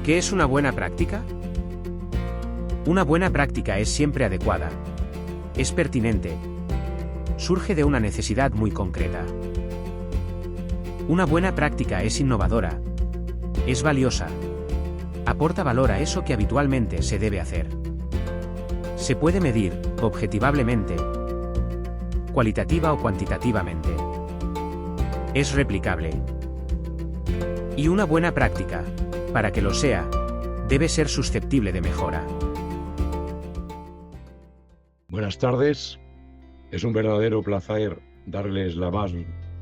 ¿Qué es una buena práctica? Una buena práctica es siempre adecuada, es pertinente, surge de una necesidad muy concreta. Una buena práctica es innovadora, es valiosa, aporta valor a eso que habitualmente se debe hacer. Se puede medir, objetivablemente, cualitativa o cuantitativamente. Es replicable. Y una buena práctica, para que lo sea, debe ser susceptible de mejora. Buenas tardes, es un verdadero placer darles la más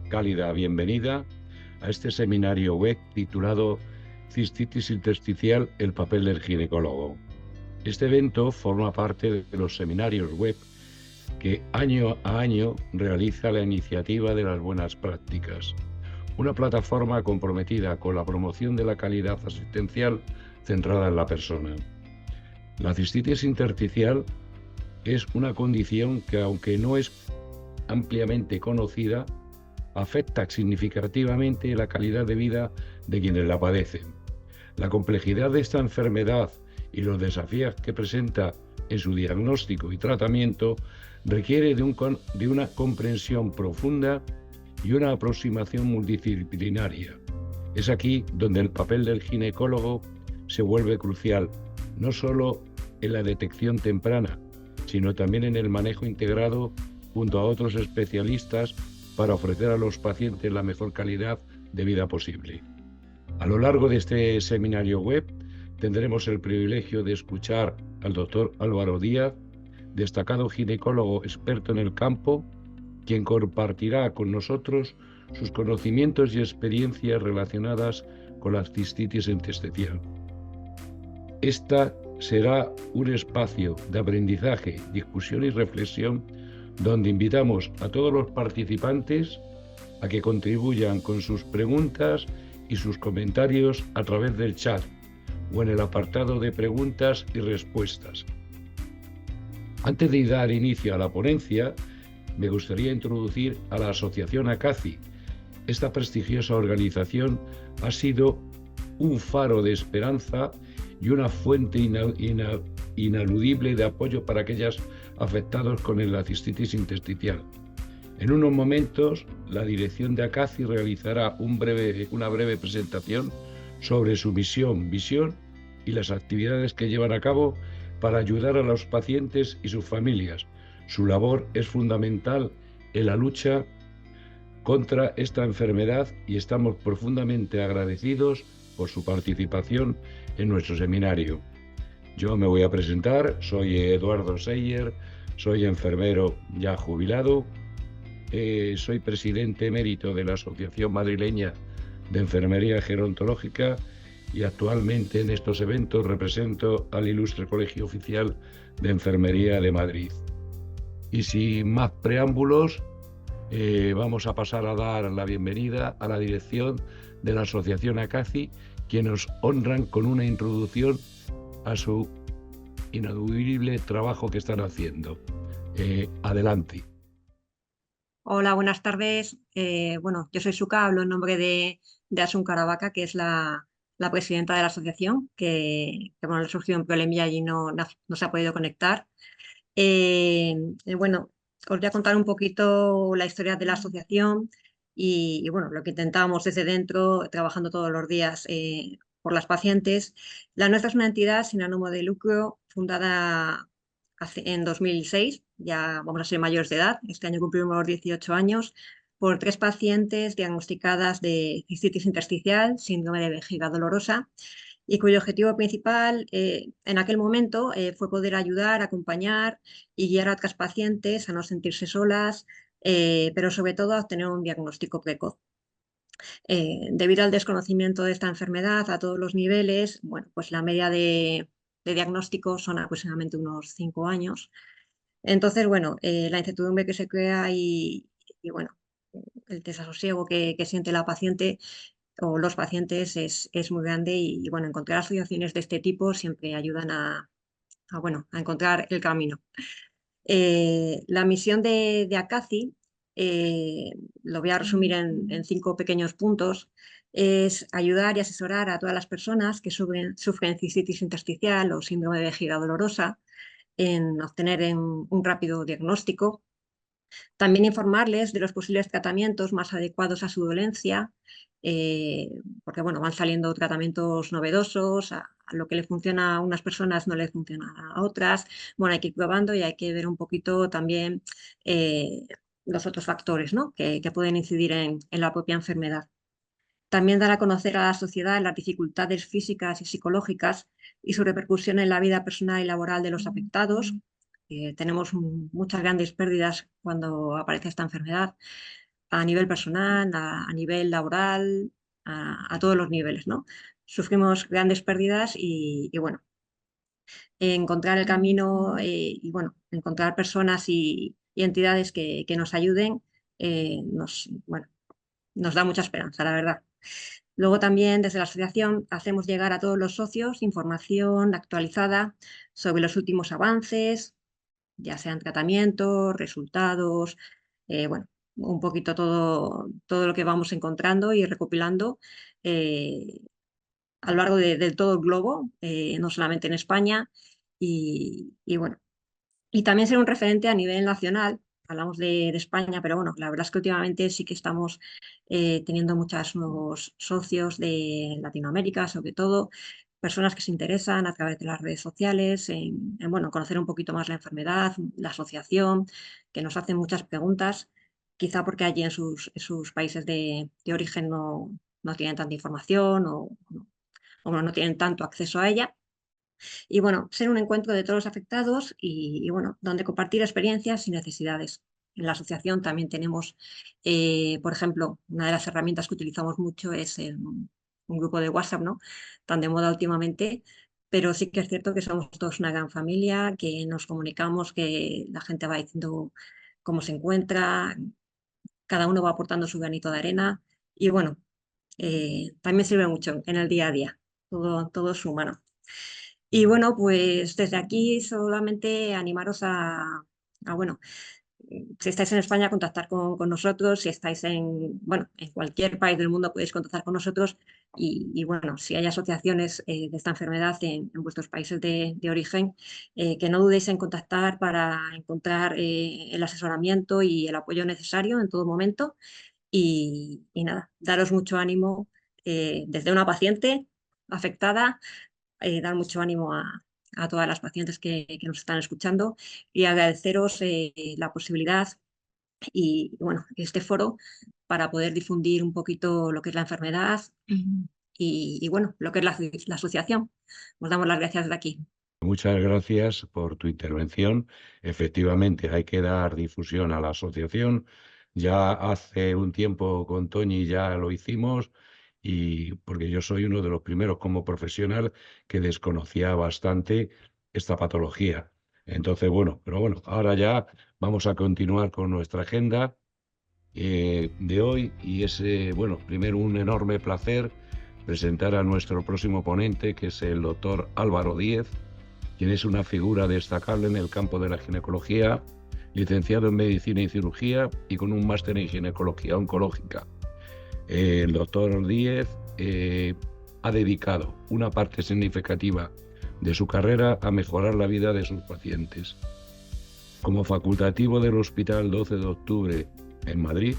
cálida bienvenida a este seminario web titulado Cistitis intersticial, el papel del ginecólogo. Este evento forma parte de los seminarios web que año a año realiza la iniciativa de las buenas prácticas, una plataforma comprometida con la promoción de la calidad asistencial centrada en la persona. La cistitis intersticial es una condición que, aunque no es ampliamente conocida, afecta significativamente la calidad de vida de quienes la padecen. La complejidad de esta enfermedad y los desafíos que presenta en su diagnóstico y tratamiento requiere de una comprensión profunda y una aproximación multidisciplinaria. Es aquí donde el papel del ginecólogo se vuelve crucial, no solo en la detección temprana, sino también en el manejo integrado junto a otros especialistas para ofrecer a los pacientes la mejor calidad de vida posible. A lo largo de este seminario web tendremos el privilegio de escuchar al doctor Álvaro Díaz, destacado ginecólogo experto en el campo, quien compartirá con nosotros sus conocimientos y experiencias relacionadas con la cistitis intersticial. Esta será un espacio de aprendizaje, discusión y reflexión donde invitamos a todos los participantes a que contribuyan con sus preguntas y sus comentarios a través del chat o en el apartado de preguntas y respuestas. Antes de dar inicio a la ponencia, me gustaría introducir a la Asociación ACACI. Esta prestigiosa organización ha sido un faro de esperanza y una fuente inaludible de apoyo para aquellos afectados con la cistitis intersticial. En unos momentos, la dirección de ACACI realizará una breve presentación sobre su misión, visión y las actividades que llevan a cabo para ayudar a los pacientes y sus familias. Su labor es fundamental en la lucha contra esta enfermedad y estamos profundamente agradecidos por su participación en nuestro seminario. Yo me voy a presentar, soy Eduardo Seyer, soy enfermero ya jubilado, soy presidente emérito de la Asociación Madrileña de Enfermería Gerontológica y actualmente en estos eventos represento al Ilustre Colegio Oficial de Enfermería de Madrid. Y sin más preámbulos, vamos a pasar a dar la bienvenida a la dirección de la Asociación ACACI, quienes nos honran con una introducción a su inaludible trabajo que están haciendo. Adelante. Hola, buenas tardes. Yo soy Suka, hablo en nombre de Asun Caravaca, que es la presidenta de la asociación, que le surgió un problemilla y no se ha podido conectar. Os voy a contar un poquito la historia de la asociación y lo que intentamos desde dentro, trabajando todos los días por las pacientes. La nuestra es una entidad sin ánimo de lucro, fundada en 2006, ya vamos a ser mayores de edad, este año cumplimos los 18 años, por 3 pacientes diagnosticadas de cistitis intersticial, síndrome de vejiga dolorosa, y cuyo objetivo principal en aquel momento fue poder ayudar, acompañar y guiar a otras pacientes a no sentirse solas, pero sobre todo a obtener un diagnóstico precoz. Debido al desconocimiento de esta enfermedad a todos los niveles, pues la media de diagnóstico son aproximadamente unos 5 años. Entonces, la incertidumbre que se crea y el desasosiego que siente la paciente o los pacientes es muy grande y encontrar asociaciones de este tipo siempre ayudan a encontrar el camino. La misión de ACACI lo voy a resumir en 5 pequeños puntos. es ayudar y asesorar a todas las personas que sufren cistitis intersticial o síndrome de vejiga dolorosa en obtener un rápido diagnóstico. También informarles de los posibles tratamientos más adecuados a su dolencia, porque bueno, van saliendo tratamientos novedosos, a lo que le funciona a unas personas no les funciona a otras. Bueno, hay que ir probando y hay que ver un poquito también los otros factores, ¿no? que pueden incidir en la propia enfermedad. También dar a conocer a la sociedad las dificultades físicas y psicológicas y su repercusión en la vida personal y laboral de los afectados. Tenemos muchas grandes pérdidas cuando aparece esta enfermedad, a nivel personal, a nivel laboral, a todos los niveles, ¿no? Sufrimos grandes pérdidas y bueno, encontrar el camino y bueno, encontrar personas y entidades que nos ayuden bueno, nos da mucha esperanza, la verdad. Luego también desde la asociación hacemos llegar a todos los socios información actualizada sobre los últimos avances, ya sean tratamientos, resultados, bueno, un poquito todo lo que vamos encontrando y recopilando a lo largo de todo el globo, no solamente en España, y bueno, y también ser un referente a nivel nacional. Hablamos de España, pero bueno, la verdad es que últimamente sí que estamos teniendo muchos nuevos socios de Latinoamérica, sobre todo, personas que se interesan a través de las redes sociales, bueno, conocer un poquito más la enfermedad, la asociación, que nos hacen muchas preguntas, quizá porque allí en sus países de origen no tienen tanta información o no tienen tanto acceso a ella. Y bueno, ser un encuentro de todos los afectados y bueno, donde compartir experiencias y necesidades. En la asociación también tenemos, por ejemplo, una de las herramientas que utilizamos mucho es un grupo de WhatsApp, ¿no? Tan de moda últimamente, pero sí que es cierto que somos todos una gran familia, que nos comunicamos, que la gente va diciendo cómo se encuentra, cada uno va aportando su granito de arena y bueno, también sirve mucho en el día a día, todo es humano. Y bueno, pues desde aquí solamente animaros bueno, si estáis en España, contactar con nosotros, si estáis bueno, en cualquier país del mundo podéis contactar con nosotros y bueno, si hay asociaciones de esta enfermedad en vuestros países de origen, que no dudéis en contactar para encontrar el asesoramiento y el apoyo necesario en todo momento y nada, daros mucho ánimo desde una paciente afectada, dar mucho ánimo a todas las pacientes que nos están escuchando y agradeceros la posibilidad y bueno, este foro para poder difundir un poquito lo que es la enfermedad y bueno, lo que es la asociación. Os damos las gracias de aquí. Muchas gracias por tu intervención. Efectivamente, hay que dar difusión a la asociación. Ya hace un tiempo con Toñi ya lo hicimos y porque yo soy uno de los primeros como profesional que desconocía bastante esta patología. Entonces, bueno, pero bueno, ahora ya vamos a continuar con nuestra agenda de hoy y es, bueno, primero un enorme placer presentar a nuestro próximo ponente, que es el doctor Álvaro Díez, quien es una figura destacable en el campo de la ginecología, licenciado en Medicina y Cirugía y con un máster en Ginecología Oncológica. El doctor Díez ha dedicado una parte significativa de su carrera a mejorar la vida de sus pacientes. Como facultativo del Hospital 12 de Octubre en Madrid,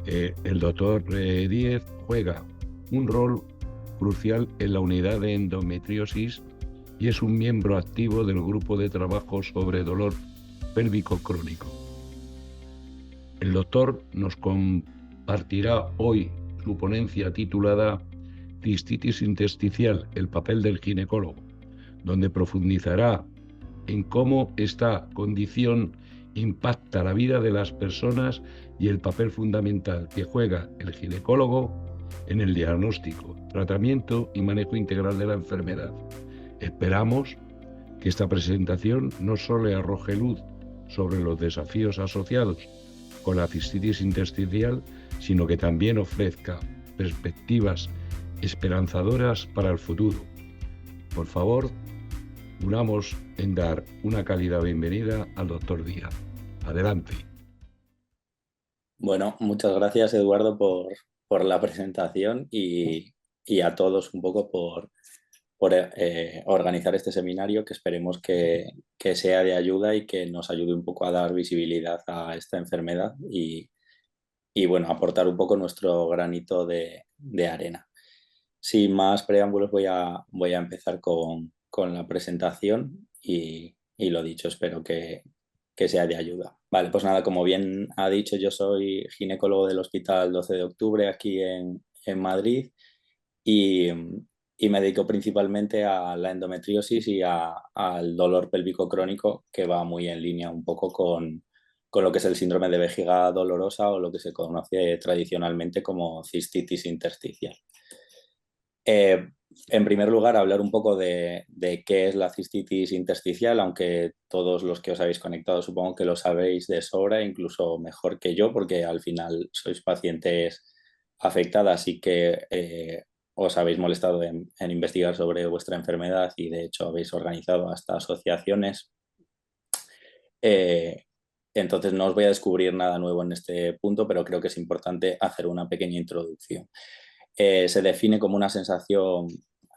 el doctor Díez juega un rol crucial en la unidad de endometriosis y es un miembro activo del grupo de trabajo sobre dolor pélvico crónico. El doctor nos compartirá hoy su ponencia titulada Cistitis intersticial, el papel del ginecólogo, donde profundizará en cómo esta condición impacta la vida de las personas y el papel fundamental que juega el ginecólogo en el diagnóstico, tratamiento y manejo integral de la enfermedad. Esperamos que esta presentación no solo arroje luz sobre los desafíos asociados con la cistitis intersticial, sino que también ofrezca perspectivas esperanzadoras para el futuro. Por favor, unamos en dar una cálida bienvenida al doctor Díaz. Adelante. Bueno, muchas gracias, Eduardo, por la presentación y a todos un poco por organizar este seminario que esperemos que sea de ayuda y que nos ayude un poco a dar visibilidad a esta enfermedad y bueno, aportar un poco nuestro granito de arena. Sin más preámbulos voy a empezar con la presentación y lo dicho, espero que sea de ayuda. Vale, pues nada, como bien ha dicho, yo soy ginecólogo del Hospital 12 de Octubre aquí en Madrid y, y me dedico principalmente a la endometriosis y al dolor pélvico crónico, que va muy en línea un poco con lo que es el síndrome de vejiga dolorosa o lo que se conoce tradicionalmente como cistitis intersticial. En primer lugar, hablar un poco de qué es la cistitis intersticial, aunque todos los que os habéis conectado supongo que lo sabéis de sobra, incluso mejor que yo, porque al final sois pacientes afectadas y que os habéis molestado en investigar sobre vuestra enfermedad y de hecho habéis organizado hasta asociaciones. Entonces no os voy a descubrir nada nuevo en este punto, pero creo que es importante hacer una pequeña introducción. Se define como una sensación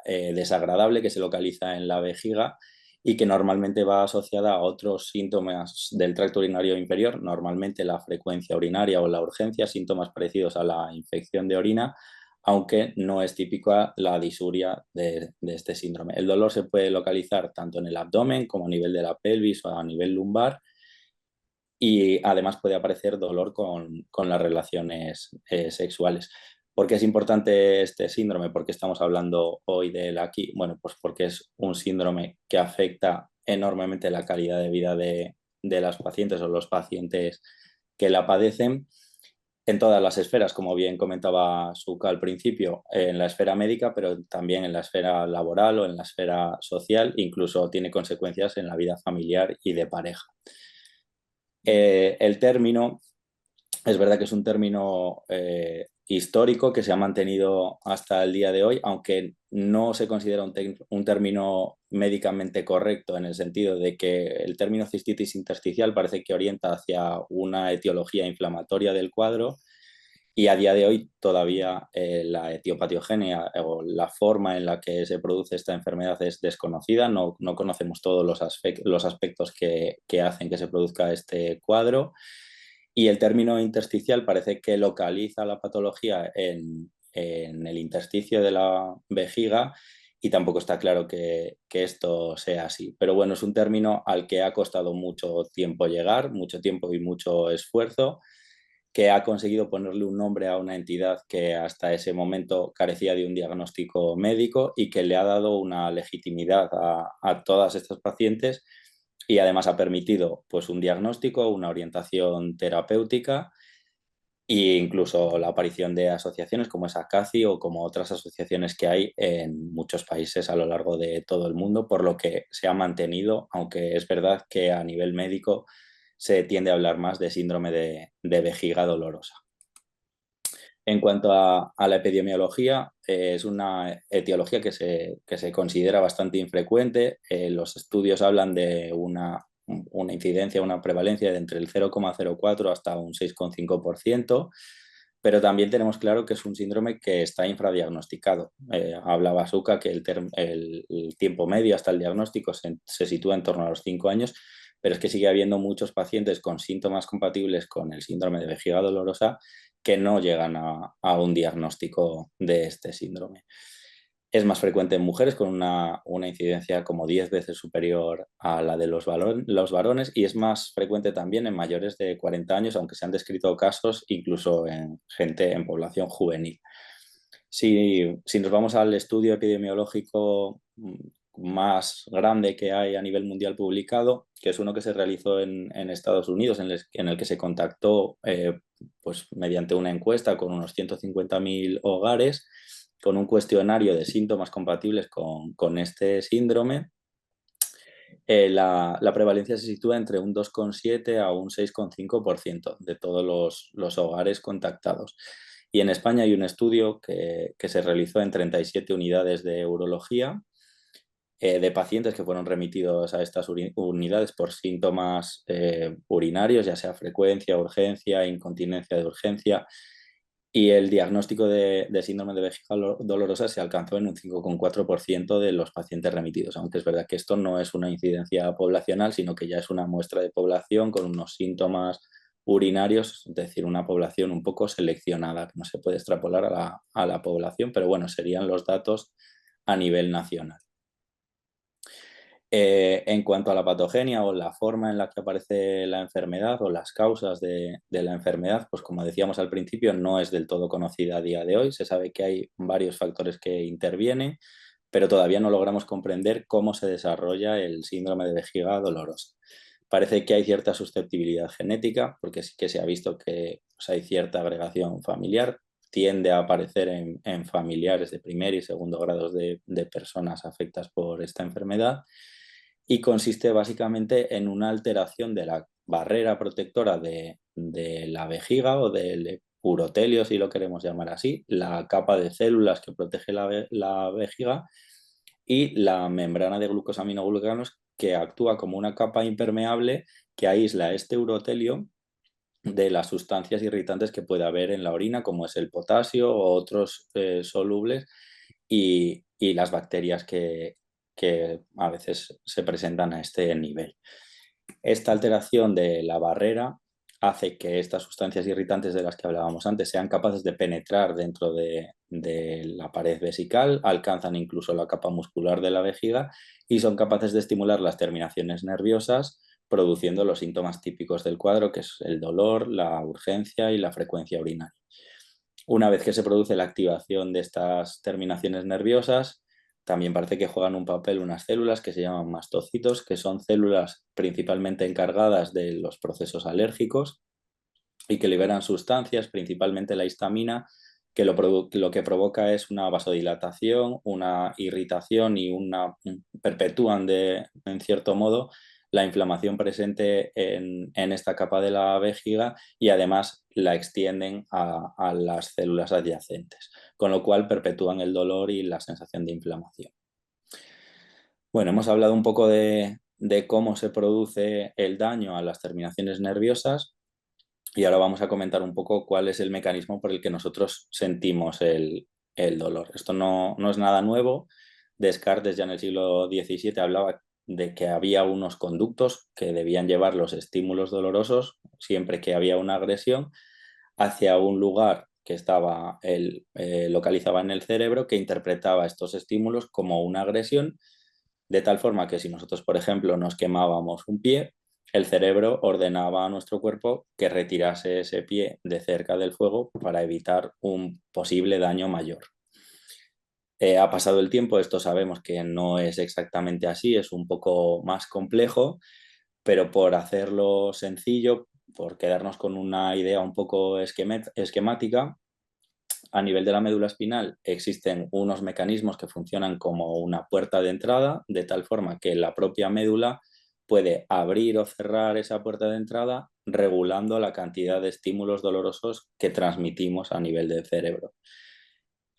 desagradable que se localiza en la vejiga y que normalmente va asociada a otros síntomas del tracto urinario inferior, normalmente la frecuencia urinaria o la urgencia, síntomas parecidos a la infección de orina, aunque no es típica la disuria de este síndrome. El dolor se puede localizar tanto en el abdomen como a nivel de la pelvis o a nivel lumbar y además puede aparecer dolor con las relaciones sexuales. ¿Por qué es importante este síndrome? ¿Por qué estamos hablando hoy de él aquí? Bueno, pues porque es un síndrome que afecta enormemente la calidad de vida de las pacientes o los pacientes que la padecen en todas las esferas, como bien comentaba Suka al principio, en la esfera médica, pero también en la esfera laboral o en la esfera social, incluso tiene consecuencias en la vida familiar y de pareja. El término, es verdad que es un término histórico que se ha mantenido hasta el día de hoy, aunque no se considera un término médicamente correcto en el sentido de que el término cistitis intersticial parece que orienta hacia una etiología inflamatoria del cuadro y a día de hoy todavía la etiopatogenia o la forma en la que se produce esta enfermedad es desconocida, no conocemos todos los aspectos que hacen que se produzca este cuadro. Y el término intersticial parece que localiza la patología en el intersticio de la vejiga y tampoco está claro que esto sea así. Pero bueno, es un término al que ha costado mucho tiempo llegar, mucho tiempo y mucho esfuerzo, que ha conseguido ponerle un nombre a una entidad que hasta ese momento carecía de un diagnóstico médico y que le ha dado una legitimidad a todas estas pacientes y además ha permitido pues, un diagnóstico, una orientación terapéutica e incluso la aparición de asociaciones como es ACACI o como otras asociaciones que hay en muchos países a lo largo de todo el mundo, por lo que se ha mantenido, aunque es verdad que a nivel médico se tiende a hablar más de síndrome de vejiga dolorosa. En cuanto a la epidemiología, es una etiología que se considera bastante infrecuente. Los estudios hablan de una incidencia, una prevalencia de entre el 0,04 hasta un 6,5%, pero también tenemos claro que es un síndrome que está infradiagnosticado. Hablaba Suka que el tiempo medio hasta el diagnóstico se sitúa en torno a los 5 años, pero es que sigue habiendo muchos pacientes con síntomas compatibles con el síndrome de vejiga dolorosa que no llegan a un diagnóstico de este síndrome. Es más frecuente en mujeres con una incidencia como 10 veces superior a la de los varones y es más frecuente también en mayores de 40 años, aunque se han descrito casos incluso en gente en población juvenil. Si nos vamos al estudio epidemiológico más grande que hay a nivel mundial publicado, que es uno que se realizó en Estados Unidos, en el que se contactó pues, mediante una encuesta con unos 150.000 hogares, con un cuestionario de síntomas compatibles con este síndrome, la prevalencia se sitúa entre un 2,7 a un 6,5% de todos los hogares contactados. Y en España hay un estudio que se realizó en 37 unidades de urología de pacientes que fueron remitidos a estas unidades por síntomas urinarios, ya sea frecuencia, urgencia, incontinencia de urgencia, Y el diagnóstico de síndrome de vejiga dolorosa se alcanzó en un 5,4% de los pacientes remitidos, aunque es verdad que esto no es una incidencia poblacional, sino que ya es una muestra de población con unos síntomas urinarios, es decir, una población un poco seleccionada, que no se puede extrapolar a la población, pero bueno, serían los datos a nivel nacional. En cuanto a la patogenia o la forma en la que aparece la enfermedad o las causas de la enfermedad, pues como decíamos al principio, no es del todo conocida a día de hoy. Se sabe que hay varios factores que intervienen, pero todavía no logramos comprender cómo se desarrolla el síndrome de vejiga dolorosa. Parece que hay cierta susceptibilidad genética, porque sí que se ha visto que pues, hay cierta agregación familiar, tiende a aparecer en familiares de primer y segundo grados de personas afectadas por esta enfermedad, y consiste básicamente en una alteración de la barrera protectora de la vejiga o del urotelio, si lo queremos llamar así, la capa de células que protege la vejiga, y la membrana de glucosaminoglucanos, que actúa como una capa impermeable que aísla este urotelio de las sustancias irritantes que puede haber en la orina, como es el potasio o otros solubles, y las bacterias que a veces se presentan a este nivel. Esta alteración de la barrera hace que estas sustancias irritantes de las que hablábamos antes sean capaces de penetrar dentro de la pared vesical, alcanzan incluso la capa muscular de la vejiga y son capaces de estimular las terminaciones nerviosas, produciendo los síntomas típicos del cuadro, que es el dolor, la urgencia y la frecuencia urinaria. Una vez que se produce la activación de estas terminaciones nerviosas, también parece que juegan un papel unas células que se llaman mastocitos, que son células principalmente encargadas de los procesos alérgicos y que liberan sustancias, principalmente la histamina, que lo que provoca es una vasodilatación, una irritación y perpetúan en cierto modo la inflamación presente en esta capa de la vejiga, y además la extienden a las células adyacentes, con lo cual perpetúan el dolor y la sensación de inflamación. Bueno, hemos hablado un poco de cómo se produce el daño a las terminaciones nerviosas, y ahora vamos a comentar un poco cuál es el mecanismo por el que nosotros sentimos el dolor. Esto no es nada nuevo. Descartes ya en el siglo XVII hablaba de que había unos conductos que debían llevar los estímulos dolorosos, siempre que había una agresión, hacia un lugar que estaba localizaba en el cerebro, que interpretaba estos estímulos como una agresión, de tal forma que si nosotros, por ejemplo, nos quemábamos un pie, el cerebro ordenaba a nuestro cuerpo que retirase ese pie de cerca del fuego para evitar un posible daño mayor. Ha pasado el tiempo, esto sabemos que no es exactamente así, es un poco más complejo, pero por hacerlo sencillo, por quedarnos con una idea un poco esquemática, a nivel de la médula espinal existen unos mecanismos que funcionan como una puerta de entrada, de tal forma que la propia médula puede abrir o cerrar esa puerta de entrada, regulando la cantidad de estímulos dolorosos que transmitimos a nivel del cerebro.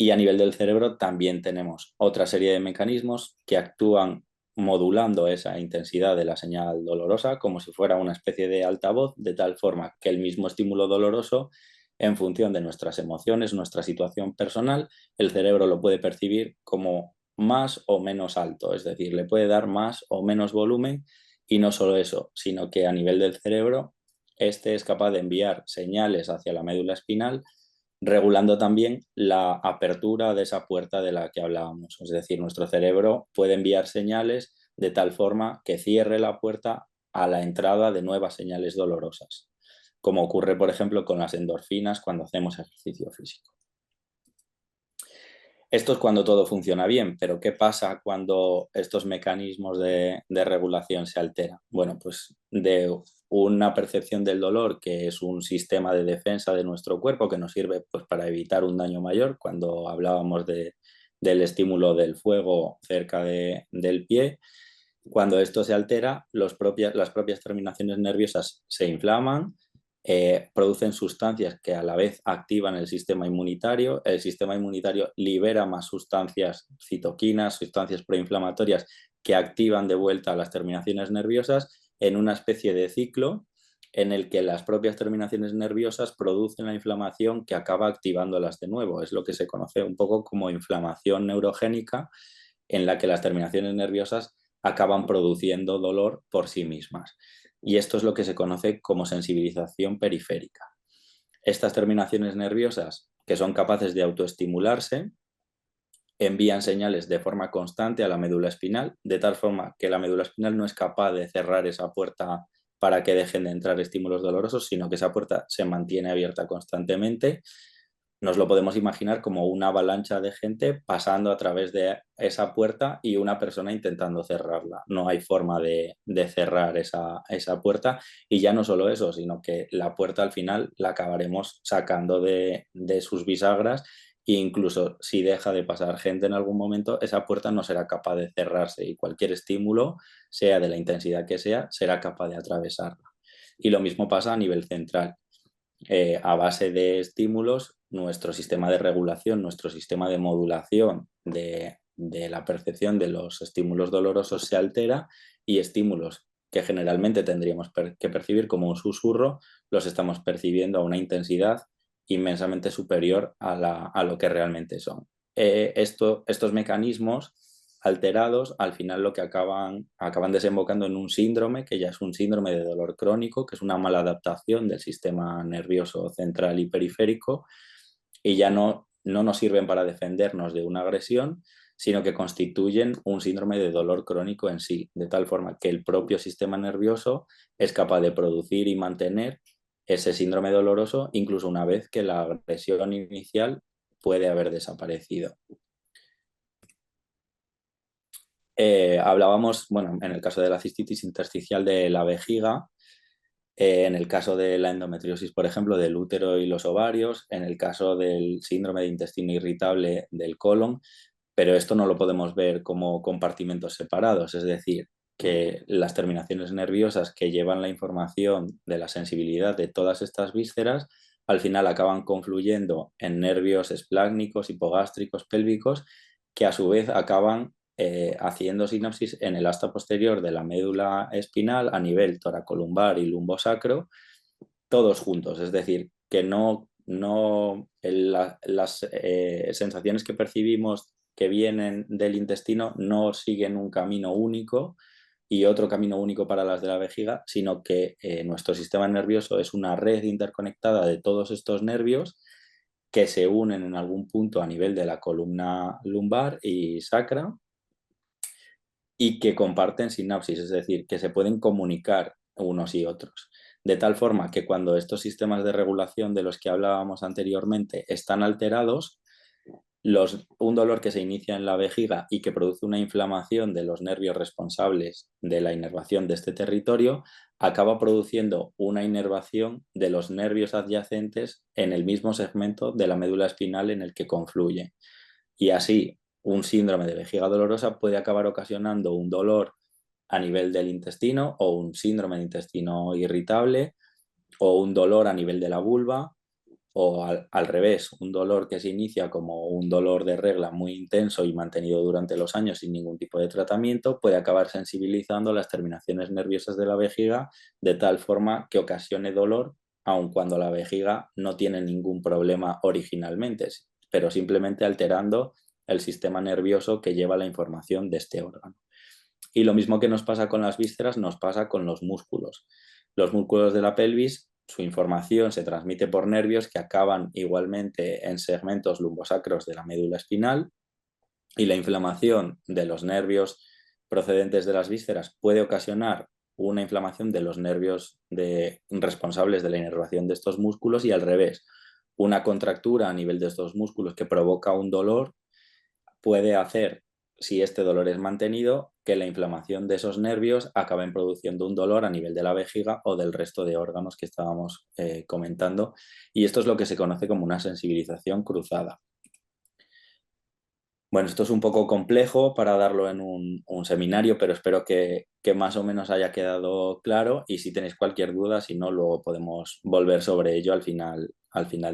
Y a nivel del cerebro también tenemos otra serie de mecanismos que actúan modulando esa intensidad de la señal dolorosa, como si fuera una especie de altavoz, de tal forma que el mismo estímulo doloroso, en función de nuestras emociones, nuestra situación personal, el cerebro lo puede percibir como más o menos alto, es decir, le puede dar más o menos volumen, y no solo eso, sino que a nivel del cerebro, este es capaz de enviar señales hacia la médula espinal, regulando también la apertura de esa puerta de la que hablábamos. Es decir, nuestro cerebro puede enviar señales de tal forma que cierre la puerta a la entrada de nuevas señales dolorosas, como ocurre, por ejemplo, con las endorfinas cuando hacemos ejercicio físico. Esto es cuando todo funciona bien, pero ¿qué pasa cuando estos mecanismos de regulación se alteran? Bueno, pues de una percepción del dolor, que es un sistema de defensa de nuestro cuerpo que nos sirve pues, para evitar un daño mayor, cuando hablábamos del estímulo del fuego cerca del pie. Cuando esto se altera, las propias terminaciones nerviosas se inflaman, producen sustancias que a la vez activan el sistema inmunitario libera más sustancias, citoquinas, sustancias proinflamatorias, que activan de vuelta a las terminaciones nerviosas en una especie de ciclo en el que las propias terminaciones nerviosas producen la inflamación que acaba activándolas de nuevo. Es lo que se conoce un poco como inflamación neurogénica, en la que las terminaciones nerviosas acaban produciendo dolor por sí mismas. Y esto es lo que se conoce como sensibilización periférica. Estas terminaciones nerviosas, que son capaces de autoestimularse, envían señales de forma constante a la médula espinal, de tal forma que la médula espinal no es capaz de cerrar esa puerta para que dejen de entrar estímulos dolorosos, sino que esa puerta se mantiene abierta constantemente. Nos lo podemos imaginar como una avalancha de gente pasando a través de esa puerta y una persona intentando cerrarla. No hay forma de cerrar esa puerta, y ya no solo eso, sino que la puerta al final la acabaremos sacando de sus bisagras, e incluso si deja de pasar gente en algún momento, esa puerta no será capaz de cerrarse y cualquier estímulo, sea de la intensidad que sea, será capaz de atravesarla. Y lo mismo pasa a nivel central. A base de estímulos, nuestro sistema de regulación, nuestro sistema de modulación de la percepción de los estímulos dolorosos se altera, y estímulos que generalmente tendríamos que percibir como un susurro, los estamos percibiendo a una intensidad inmensamente superior a lo que realmente son. Estos mecanismos alterados al final lo que acaban desembocando en un síndrome, que ya es un síndrome de dolor crónico, que es una mala adaptación del sistema nervioso central y periférico, y ya no nos sirven para defendernos de una agresión, sino que constituyen un síndrome de dolor crónico en sí, de tal forma que el propio sistema nervioso es capaz de producir y mantener ese síndrome doloroso incluso una vez que la agresión inicial puede haber desaparecido. Hablábamos, bueno, en el caso de la cistitis intersticial de la vejiga, en el caso de la endometriosis, por ejemplo, del útero y los ovarios, en el caso del síndrome de intestino irritable del colon, pero esto no lo podemos ver como compartimentos separados, es decir, que las terminaciones nerviosas que llevan la información de la sensibilidad de todas estas vísceras al final acaban confluyendo en nervios esplácnicos, hipogástricos, pélvicos, que a su vez acaban haciendo sinapsis en el asta posterior de la médula espinal a nivel toracolumbar y lumbosacro, todos juntos. Es decir, que las sensaciones que percibimos que vienen del intestino no siguen un camino único y otro camino único para las de la vejiga, sino que nuestro sistema nervioso es una red interconectada de todos estos nervios que se unen en algún punto a nivel de la columna lumbar y sacra, y que comparten sinapsis, es decir, que se pueden comunicar unos y otros. De tal forma que cuando estos sistemas de regulación de los que hablábamos anteriormente están alterados, un dolor que se inicia en la vejiga y que produce una inflamación de los nervios responsables de la inervación de este territorio, acaba produciendo una inervación de los nervios adyacentes en el mismo segmento de la médula espinal en el que confluye. Y así, un síndrome de vejiga dolorosa puede acabar ocasionando un dolor a nivel del intestino, o un síndrome de intestino irritable, o un dolor a nivel de la vulva, o al revés, un dolor que se inicia como un dolor de regla muy intenso y mantenido durante los años sin ningún tipo de tratamiento, puede acabar sensibilizando las terminaciones nerviosas de la vejiga de tal forma que ocasione dolor, aun cuando la vejiga no tiene ningún problema originalmente, pero simplemente alterando el sistema nervioso que lleva la información de este órgano. Y lo mismo que nos pasa con las vísceras, nos pasa con los músculos. Los músculos de la pelvis, su información se transmite por nervios que acaban igualmente en segmentos lumbosacros de la médula espinal, y la inflamación de los nervios procedentes de las vísceras puede ocasionar una inflamación de los nervios responsables de la inervación de estos músculos, y al revés, una contractura a nivel de estos músculos que provoca un dolor puede hacer, si este dolor es mantenido, que la inflamación de esos nervios acaben produciendo un dolor a nivel de la vejiga o del resto de órganos que estábamos comentando, y esto es lo que se conoce como una sensibilización cruzada. Bueno, esto es un poco complejo para darlo en un seminario, pero espero que más o menos haya quedado claro, y si tenéis cualquier duda, si no, luego podemos volver sobre ello al final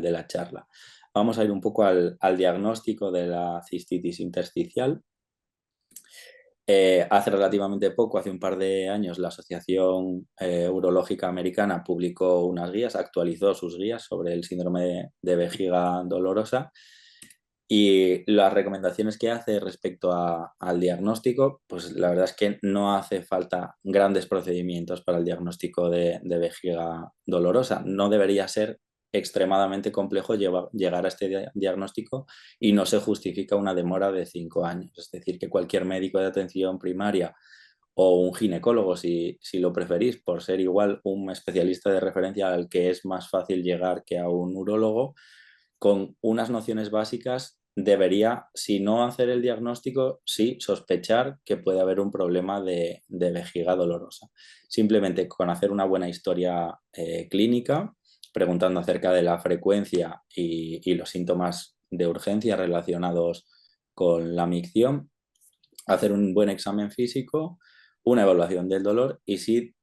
de la charla. Vamos a ir un poco al diagnóstico de la cistitis intersticial. Hace relativamente poco, hace un par de años, la Asociación Urológica Americana publicó unas guías, actualizó sus guías sobre el síndrome de vejiga dolorosa, y las recomendaciones que hace respecto al diagnóstico, pues la verdad es que no hace falta grandes procedimientos para el diagnóstico de vejiga dolorosa. No debería ser extremadamente complejo llegar a este diagnóstico, y no se justifica una demora de 5 años. Es decir, que cualquier médico de atención primaria o un ginecólogo, si lo preferís, por ser igual un especialista de referencia al que es más fácil llegar que a un urólogo, con unas nociones básicas debería, si no hacer el diagnóstico, sí sospechar que puede haber un problema de vejiga dolorosa. Simplemente con hacer una buena historia clínica, preguntando acerca de la frecuencia y los síntomas de urgencia relacionados con la micción, hacer un buen examen físico, una evaluación del dolor, y sí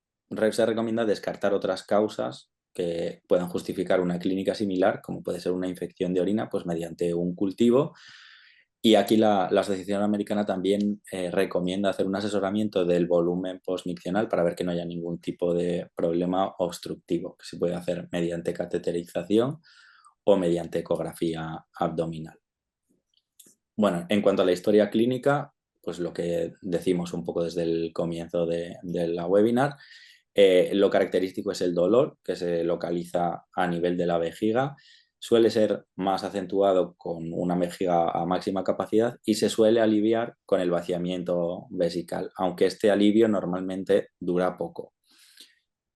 se recomienda descartar otras causas que puedan justificar una clínica similar, como puede ser una infección de orina, pues mediante un cultivo. Y aquí la Asociación Americana también recomienda hacer un asesoramiento del volumen postmiccional para ver que no haya ningún tipo de problema obstructivo, que se puede hacer mediante cateterización o mediante ecografía abdominal. Bueno, en cuanto a la historia clínica, pues lo que decimos un poco desde el comienzo de la webinar, lo característico es el dolor, que se localiza a nivel de la vejiga. Suele ser más acentuado con una vejiga a máxima capacidad y se suele aliviar con el vaciamiento vesical, aunque este alivio normalmente dura poco.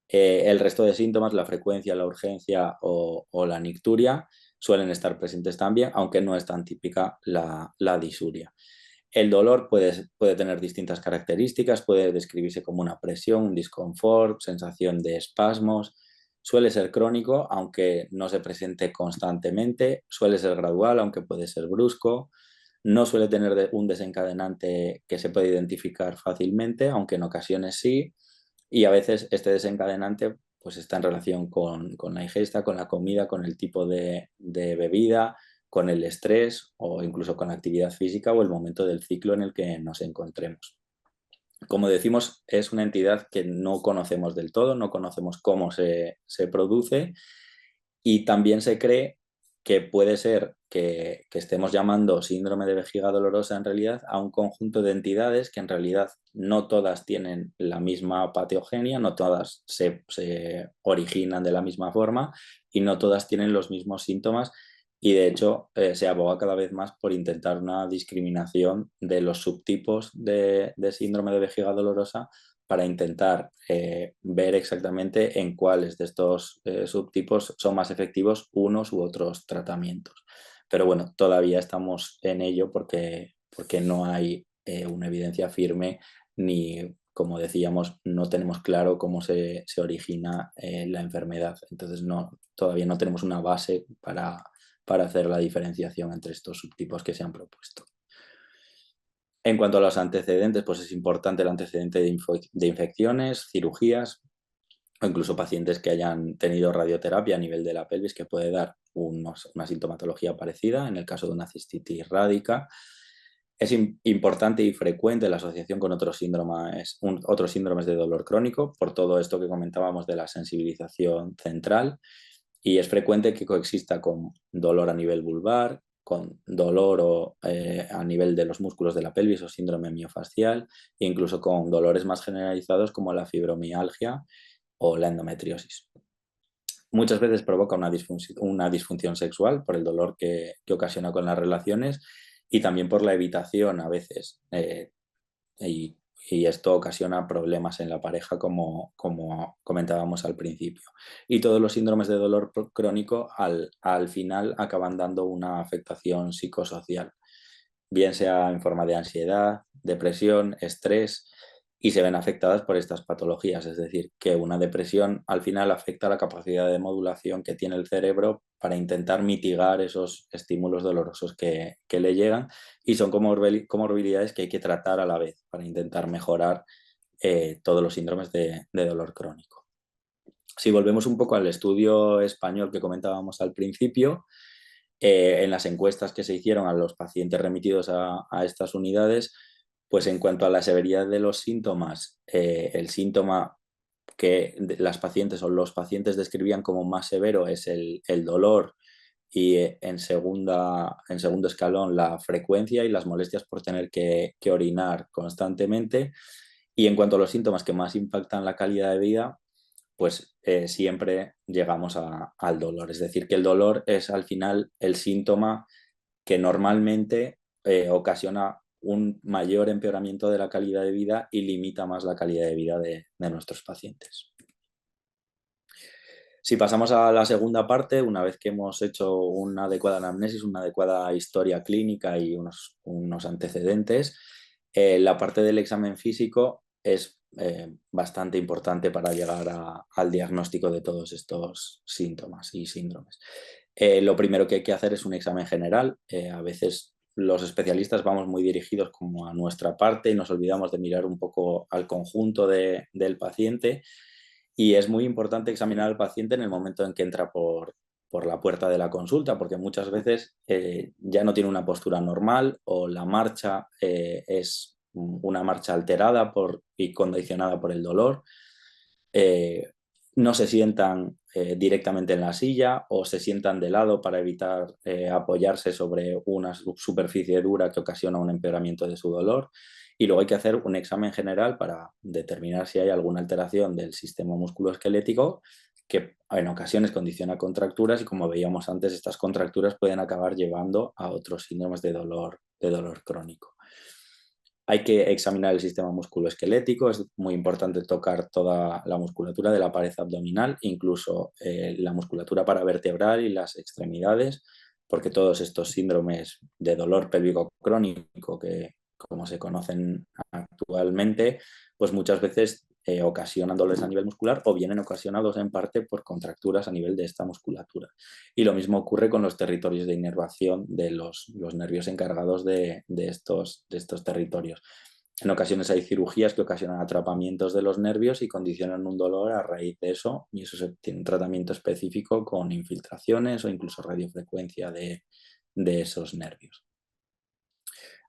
El resto de síntomas, la frecuencia, la urgencia o la nicturia, suelen estar presentes también, aunque no es tan típica la disuria. El dolor puede tener distintas características, puede describirse como una presión, un disconfort, sensación de espasmos. Suele ser crónico, aunque no se presente constantemente. Suele ser gradual, aunque puede ser brusco. No suele tener un desencadenante que se puede identificar fácilmente, aunque en ocasiones sí. Y a veces este desencadenante pues está en relación con la ingesta, con la comida, con el tipo de bebida, con el estrés o incluso con la actividad física o el momento del ciclo en el que nos encontremos. Como decimos, es una entidad que no conocemos del todo, no conocemos cómo se produce, y también se cree que puede ser que estemos llamando síndrome de vejiga dolorosa en realidad a un conjunto de entidades que en realidad no todas tienen la misma patogenia, no todas se originan de la misma forma y no todas tienen los mismos síntomas, y de hecho se aboga cada vez más por intentar una discriminación de los subtipos de síndrome de vejiga dolorosa para intentar ver exactamente en cuáles de estos subtipos son más efectivos unos u otros tratamientos. Pero bueno, todavía estamos en ello porque no hay una evidencia firme, ni, como decíamos, no tenemos claro cómo se origina la enfermedad. Entonces todavía no tenemos una base para hacer la diferenciación entre estos subtipos que se han propuesto. En cuanto a los antecedentes, pues es importante el antecedente de infecciones, cirugías o incluso pacientes que hayan tenido radioterapia a nivel de la pelvis, que puede dar una sintomatología parecida en el caso de una cistitis rádica. Es importante y frecuente la asociación con otros síndromes de dolor crónico, por todo esto que comentábamos de la sensibilización central, y es frecuente que coexista con dolor a nivel vulvar, con dolor a nivel de los músculos de la pelvis o síndrome miofascial, e incluso con dolores más generalizados como la fibromialgia o la endometriosis. Muchas veces provoca una disfunción sexual por el dolor que ocasiona con las relaciones, y también por la evitación a veces, y esto ocasiona problemas en la pareja, como comentábamos al principio. Y todos los síndromes de dolor crónico al final acaban dando una afectación psicosocial, bien sea en forma de ansiedad, depresión, estrés, y se ven afectadas por estas patologías. Es decir, que una depresión al final afecta la capacidad de modulación que tiene el cerebro para intentar mitigar esos estímulos dolorosos que le llegan, y son comorbilidades que hay que tratar a la vez para intentar mejorar todos los síndromes de dolor crónico. Si volvemos un poco al estudio español que comentábamos al principio, en las encuestas que se hicieron a los pacientes remitidos a estas unidades, Pues en cuanto a la severidad de los síntomas, el síntoma que las pacientes o los pacientes describían como más severo es el dolor, y en segundo escalón la frecuencia y las molestias por tener que orinar constantemente. Y en cuanto a los síntomas que más impactan la calidad de vida, pues siempre llegamos al dolor. Es decir, que el dolor es al final el síntoma que normalmente ocasiona un mayor empeoramiento de la calidad de vida y limita más la calidad de vida de nuestros pacientes. Si pasamos a la segunda parte, una vez que hemos hecho una adecuada anamnesis, una adecuada historia clínica y unos antecedentes, la parte del examen físico es bastante importante para llegar al diagnóstico de todos estos síntomas y síndromes. Lo primero que hay que hacer es un examen general. A veces los especialistas vamos muy dirigidos como a nuestra parte y nos olvidamos de mirar un poco al conjunto del paciente. Y es muy importante examinar al paciente en el momento en que entra por la puerta de la consulta, porque muchas veces ya no tiene una postura normal o la marcha es una marcha alterada y condicionada por el dolor. No se sientan directamente en la silla o se sientan de lado para evitar apoyarse sobre una superficie dura que ocasiona un empeoramiento de su dolor. Y luego hay que hacer un examen general para determinar si hay alguna alteración del sistema musculoesquelético que en ocasiones condiciona contracturas y, como veíamos antes, estas contracturas pueden acabar llevando a otros síndromes de dolor crónico. Hay que examinar el sistema musculoesquelético, es muy importante tocar toda la musculatura de la pared abdominal, incluso la musculatura paravertebral y las extremidades, porque todos estos síndromes de dolor pélvico crónico, que como se conocen actualmente, pues muchas veces ocasionan dolores a nivel muscular o vienen ocasionados en parte por contracturas a nivel de esta musculatura. Y lo mismo ocurre con los territorios de inervación de los nervios encargados de estos territorios. En ocasiones hay cirugías que ocasionan atrapamientos de los nervios y condicionan un dolor a raíz de eso, y eso tiene un tratamiento específico con infiltraciones o incluso radiofrecuencia de esos nervios.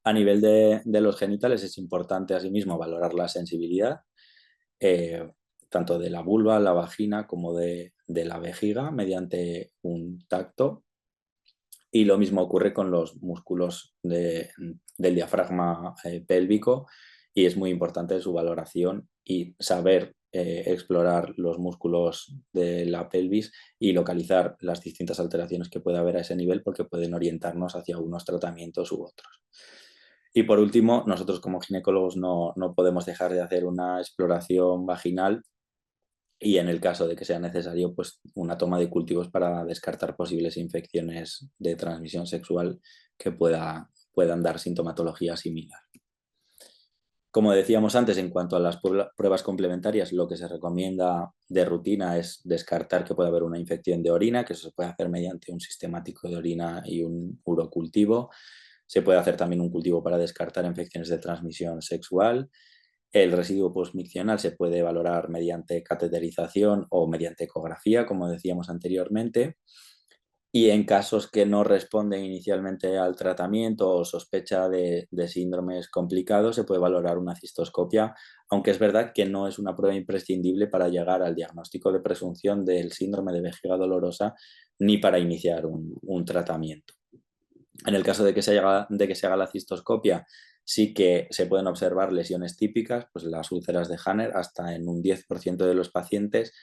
A nivel de los genitales es importante asimismo valorar la sensibilidad, tanto de la vulva, la vagina, como de la vejiga mediante un tacto. Y lo mismo ocurre con los músculos del diafragma pélvico, y es muy importante su valoración y saber explorar los músculos de la pelvis y localizar las distintas alteraciones que puede haber a ese nivel, porque pueden orientarnos hacia unos tratamientos u otros. Y por último, nosotros como ginecólogos no podemos dejar de hacer una exploración vaginal, y en el caso de que sea necesario, pues una toma de cultivos para descartar posibles infecciones de transmisión sexual que puedan dar sintomatología similar. Como decíamos antes, en cuanto a las pruebas complementarias, lo que se recomienda de rutina es descartar que pueda haber una infección de orina, que eso se puede hacer mediante un sistemático de orina y un urocultivo. Se puede hacer también un cultivo para descartar infecciones de transmisión sexual. El residuo postmiccional se puede valorar mediante cateterización o mediante ecografía, como decíamos anteriormente. Y en casos que no responden inicialmente al tratamiento o sospecha de síndromes complicados, se puede valorar una cistoscopia, aunque es verdad que no es una prueba imprescindible para llegar al diagnóstico de presunción del síndrome de vejiga dolorosa ni para iniciar un tratamiento. En el caso de que se haga la cistoscopia, sí que se pueden observar lesiones típicas, pues las úlceras de Hanner, hasta en un 10% de los pacientes,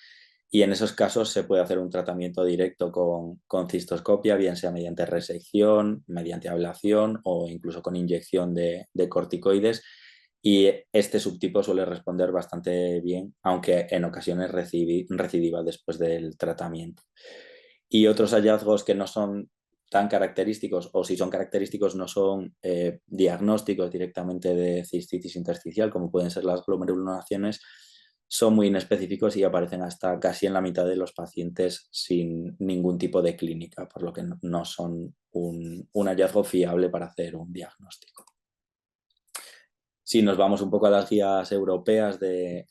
y en esos casos se puede hacer un tratamiento directo con cistoscopia, bien sea mediante resección, mediante ablación o incluso con inyección de corticoides, y este subtipo suele responder bastante bien, aunque en ocasiones recidiva después del tratamiento. Y otros hallazgos que no son tan característicos, o si son característicos no son diagnósticos directamente de cistitis intersticial, como pueden ser las glomerulonacciones, son muy inespecíficos y aparecen hasta casi en la mitad de los pacientes sin ningún tipo de clínica, por lo que no son un hallazgo fiable para hacer un diagnóstico. Si nos vamos un poco a las guías europeas,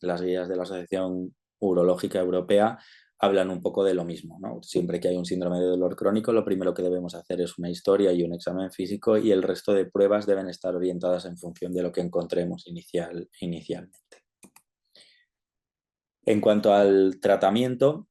las guías de la Asociación Urológica Europea, hablan un poco de lo mismo, ¿no? Siempre que hay un síndrome de dolor crónico, lo primero que debemos hacer es una historia y un examen físico, y el resto de pruebas deben estar orientadas en función de lo que encontremos inicialmente. En cuanto al tratamiento,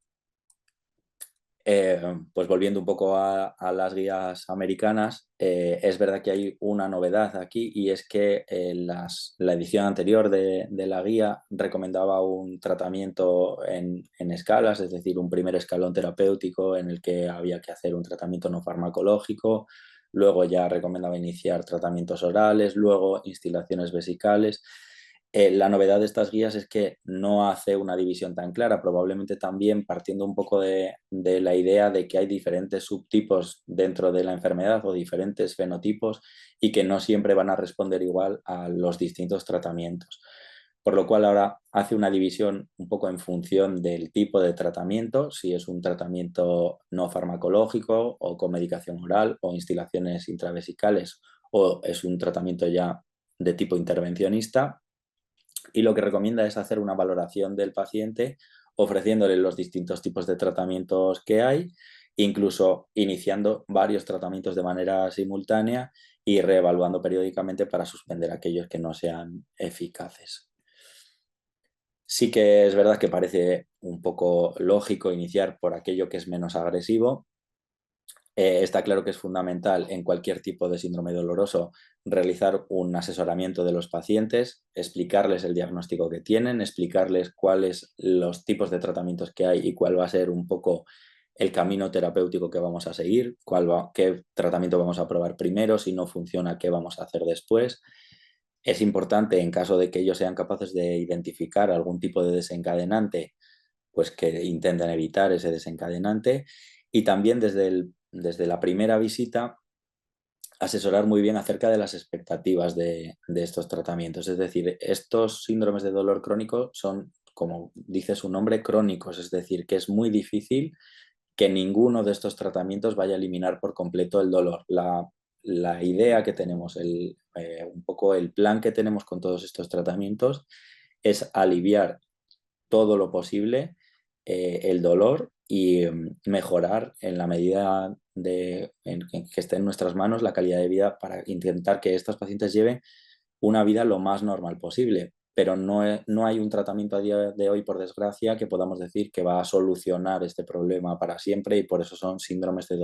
pues volviendo un poco a las guías americanas, es verdad que hay una novedad aquí, y es que la edición anterior de la guía recomendaba un tratamiento en escalas, es decir, un primer escalón terapéutico en el que había que hacer un tratamiento no farmacológico, luego ya recomendaba iniciar tratamientos orales, luego instilaciones vesicales. La novedad de estas guías es que no hace una división tan clara, probablemente también partiendo un poco de la idea de que hay diferentes subtipos dentro de la enfermedad o diferentes fenotipos, y que no siempre van a responder igual a los distintos tratamientos. Por lo cual ahora hace una división un poco en función del tipo de tratamiento, si es un tratamiento no farmacológico o con medicación oral o instilaciones intravesicales, o es un tratamiento ya de tipo intervencionista. Y lo que recomienda es hacer una valoración del paciente, ofreciéndole los distintos tipos de tratamientos que hay, incluso iniciando varios tratamientos de manera simultánea y reevaluando periódicamente para suspender aquellos que no sean eficaces. Sí que es verdad que parece un poco lógico iniciar por aquello que es menos agresivo. Está claro que es fundamental en cualquier tipo de síndrome doloroso realizar un asesoramiento de los pacientes, explicarles el diagnóstico que tienen, explicarles cuáles los tipos de tratamientos que hay y cuál va a ser un poco el camino terapéutico que vamos a seguir, qué tratamiento vamos a probar primero, si no funciona, qué vamos a hacer después. Es importante, en caso de que ellos sean capaces de identificar algún tipo de desencadenante, pues que intenten evitar ese desencadenante, y también desde la primera visita asesorar muy bien acerca de las expectativas de estos tratamientos. Es decir, estos síndromes de dolor crónico son, como dice su nombre, crónicos, es decir, que es muy difícil que ninguno de estos tratamientos vaya a eliminar por completo el dolor. La idea que tenemos, un poco el plan que tenemos con todos estos tratamientos es aliviar todo lo posible el dolor y mejorar en la medida que esté en nuestras manos la calidad de vida, para intentar que estos pacientes lleven una vida lo más normal posible. Pero no hay un tratamiento a día de hoy, por desgracia, que podamos decir que va a solucionar este problema para siempre, y por eso son síndromes de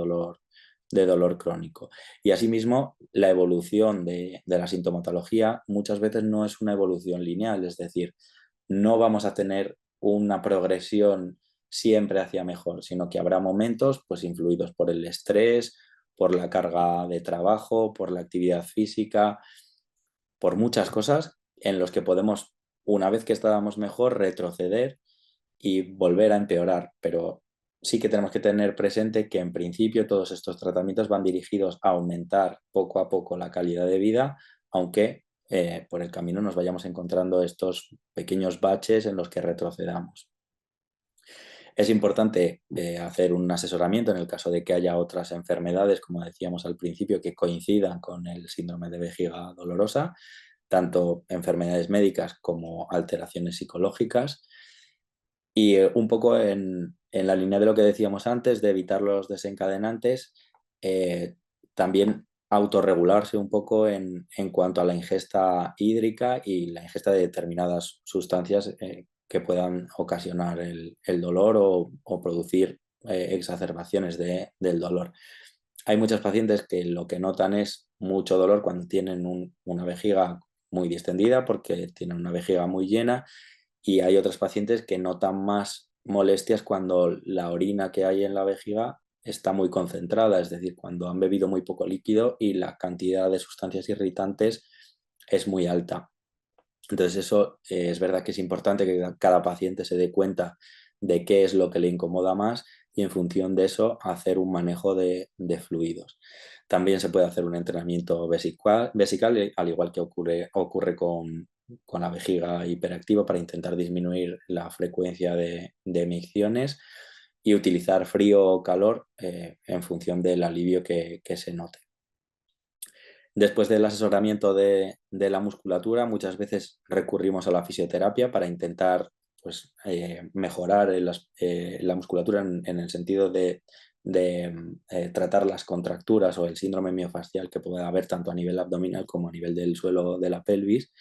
dolor crónico. Y asimismo, la evolución de la sintomatología muchas veces no es una evolución lineal, es decir, no vamos a tener una progresión siempre hacia mejor, sino que habrá momentos pues influidos por el estrés, por la carga de trabajo, por la actividad física, por muchas cosas en los que podemos, una vez que estábamos mejor, retroceder y volver a empeorar. Pero sí que tenemos que tener presente que en principio todos estos tratamientos van dirigidos a aumentar poco a poco la calidad de vida, aunque por el camino nos vayamos encontrando estos pequeños baches en los que retrocedamos. Es importante hacer un asesoramiento en el caso de que haya otras enfermedades, como decíamos al principio, que coincidan con el síndrome de vejiga dolorosa, tanto enfermedades médicas como alteraciones psicológicas. Y un poco en la línea de lo que decíamos antes, de evitar los desencadenantes, también autorregularse un poco en cuanto a la ingesta hídrica y la ingesta de determinadas sustancias que puedan ocasionar el dolor o producir exacerbaciones del dolor. Hay muchos pacientes que lo que notan es mucho dolor cuando tienen una vejiga muy distendida, porque tienen una vejiga muy llena, y hay otros pacientes que notan más molestias cuando la orina que hay en la vejiga está muy concentrada, es decir, cuando han bebido muy poco líquido y la cantidad de sustancias irritantes es muy alta. Entonces eso es verdad que es importante que cada paciente se dé cuenta de qué es lo que le incomoda más, y en función de eso hacer un manejo de fluidos. También se puede hacer un entrenamiento vesical, al igual que ocurre con la vejiga hiperactiva, para intentar disminuir la frecuencia de emicciones, y utilizar frío o calor en función del alivio que se note. Después del asesoramiento de la musculatura, muchas veces recurrimos a la fisioterapia para intentar pues, mejorar la musculatura en el sentido de tratar las contracturas o el síndrome miofascial que pueda haber tanto a nivel abdominal como a nivel del suelo de la pelvis.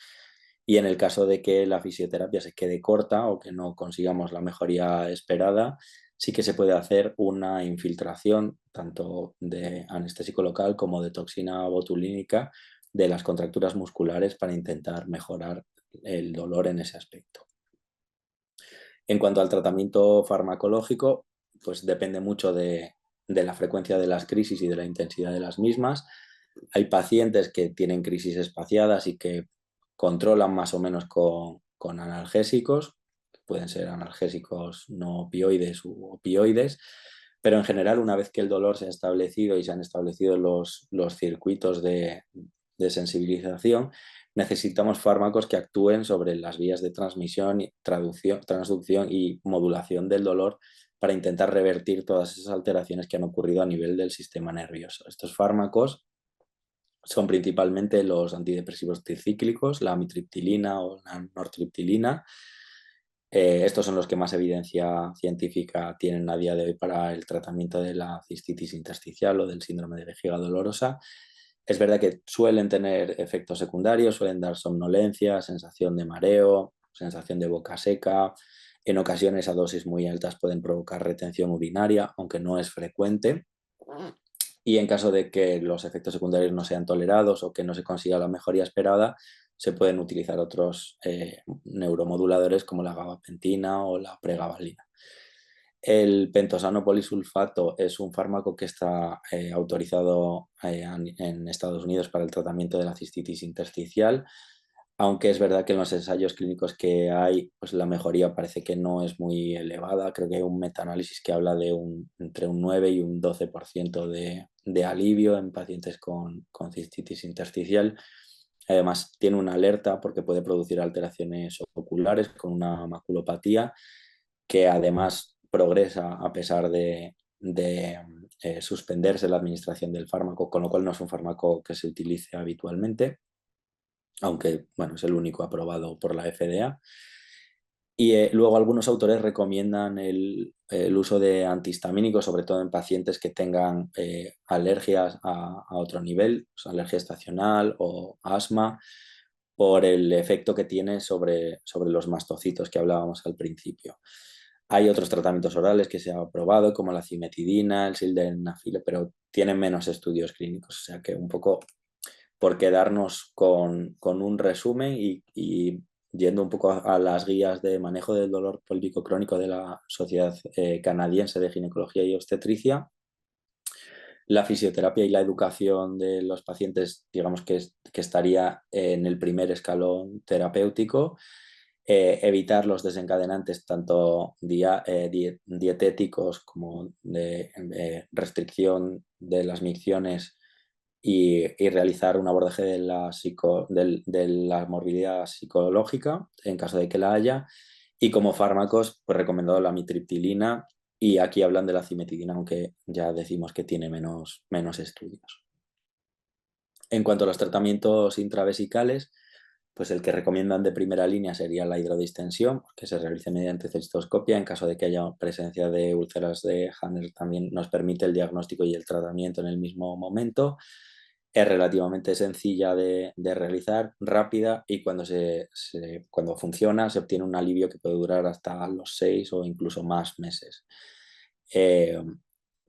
Y en el caso de que la fisioterapia se quede corta o que no consigamos la mejoría esperada, sí que se puede hacer una infiltración tanto de anestésico local como de toxina botulínica de las contracturas musculares para intentar mejorar el dolor en ese aspecto. En cuanto al tratamiento farmacológico, pues depende mucho de la frecuencia de las crisis y de la intensidad de las mismas. Hay pacientes que tienen crisis espaciadas y que controlan más o menos con analgésicos, pueden ser analgésicos no opioides u opioides, pero en general, una vez que el dolor se ha establecido y se han establecido los circuitos de sensibilización, necesitamos fármacos que actúen sobre las vías de transmisión, transducción y modulación del dolor para intentar revertir todas esas alteraciones que han ocurrido a nivel del sistema nervioso. Estos fármacos son principalmente los antidepresivos tricíclicos, la amitriptilina o la nortriptilina. Estos son los que más evidencia científica tienen a día de hoy para el tratamiento de la cistitis intersticial o del síndrome de vejiga dolorosa. Es verdad que suelen tener efectos secundarios, suelen dar somnolencia, sensación de mareo, sensación de boca seca. En ocasiones a dosis muy altas pueden provocar retención urinaria, aunque no es frecuente. Y en caso de que los efectos secundarios no sean tolerados o que no se consiga la mejoría esperada, se pueden utilizar otros neuromoduladores como la gabapentina o la pregabalina. El pentosano polisulfato es un fármaco que está autorizado en Estados Unidos para el tratamiento de la cistitis intersticial, aunque es verdad que en los ensayos clínicos que hay, pues la mejoría parece que no es muy elevada. Creo que hay un metaanálisis que habla de entre un 9 y un 12% de alivio en pacientes con cistitis intersticial. Además, tiene una alerta porque puede producir alteraciones oculares con una maculopatía, que además progresa a pesar de suspenderse la administración del fármaco, con lo cual no es un fármaco que se utilice habitualmente, aunque bueno, es el único aprobado por la FDA. Y luego algunos autores recomiendan el uso de antihistamínicos, sobre todo en pacientes que tengan alergias a otro nivel, o sea, alergia estacional o asma, por el efecto que tiene sobre los mastocitos que hablábamos al principio. Hay otros tratamientos orales que se han probado, como la cimetidina, el sildenafil, pero tienen menos estudios clínicos, o sea que un poco por quedarnos con un resumen y yendo un poco a las guías de manejo del dolor pélvico crónico de la Sociedad Canadiense de Ginecología y Obstetricia, la fisioterapia y la educación de los pacientes, digamos que estaría en el primer escalón terapéutico. Evitar los desencadenantes tanto dietéticos como de restricción de las micciones y realizar un abordaje de la morbilidad psicológica en caso de que la haya. Y como fármacos, pues recomendado la amitriptilina, y aquí hablan de la cimetidina, aunque ya decimos que tiene menos estudios. En cuanto a los tratamientos intravesicales, pues el que recomiendan de primera línea sería la hidrodistensión, que se realice mediante cistoscopia. En caso de que haya presencia de úlceras de Hanner, también nos permite el diagnóstico y el tratamiento en el mismo momento. Es relativamente sencilla de realizar, rápida, y cuando funciona se obtiene un alivio que puede durar hasta los 6 o incluso más meses.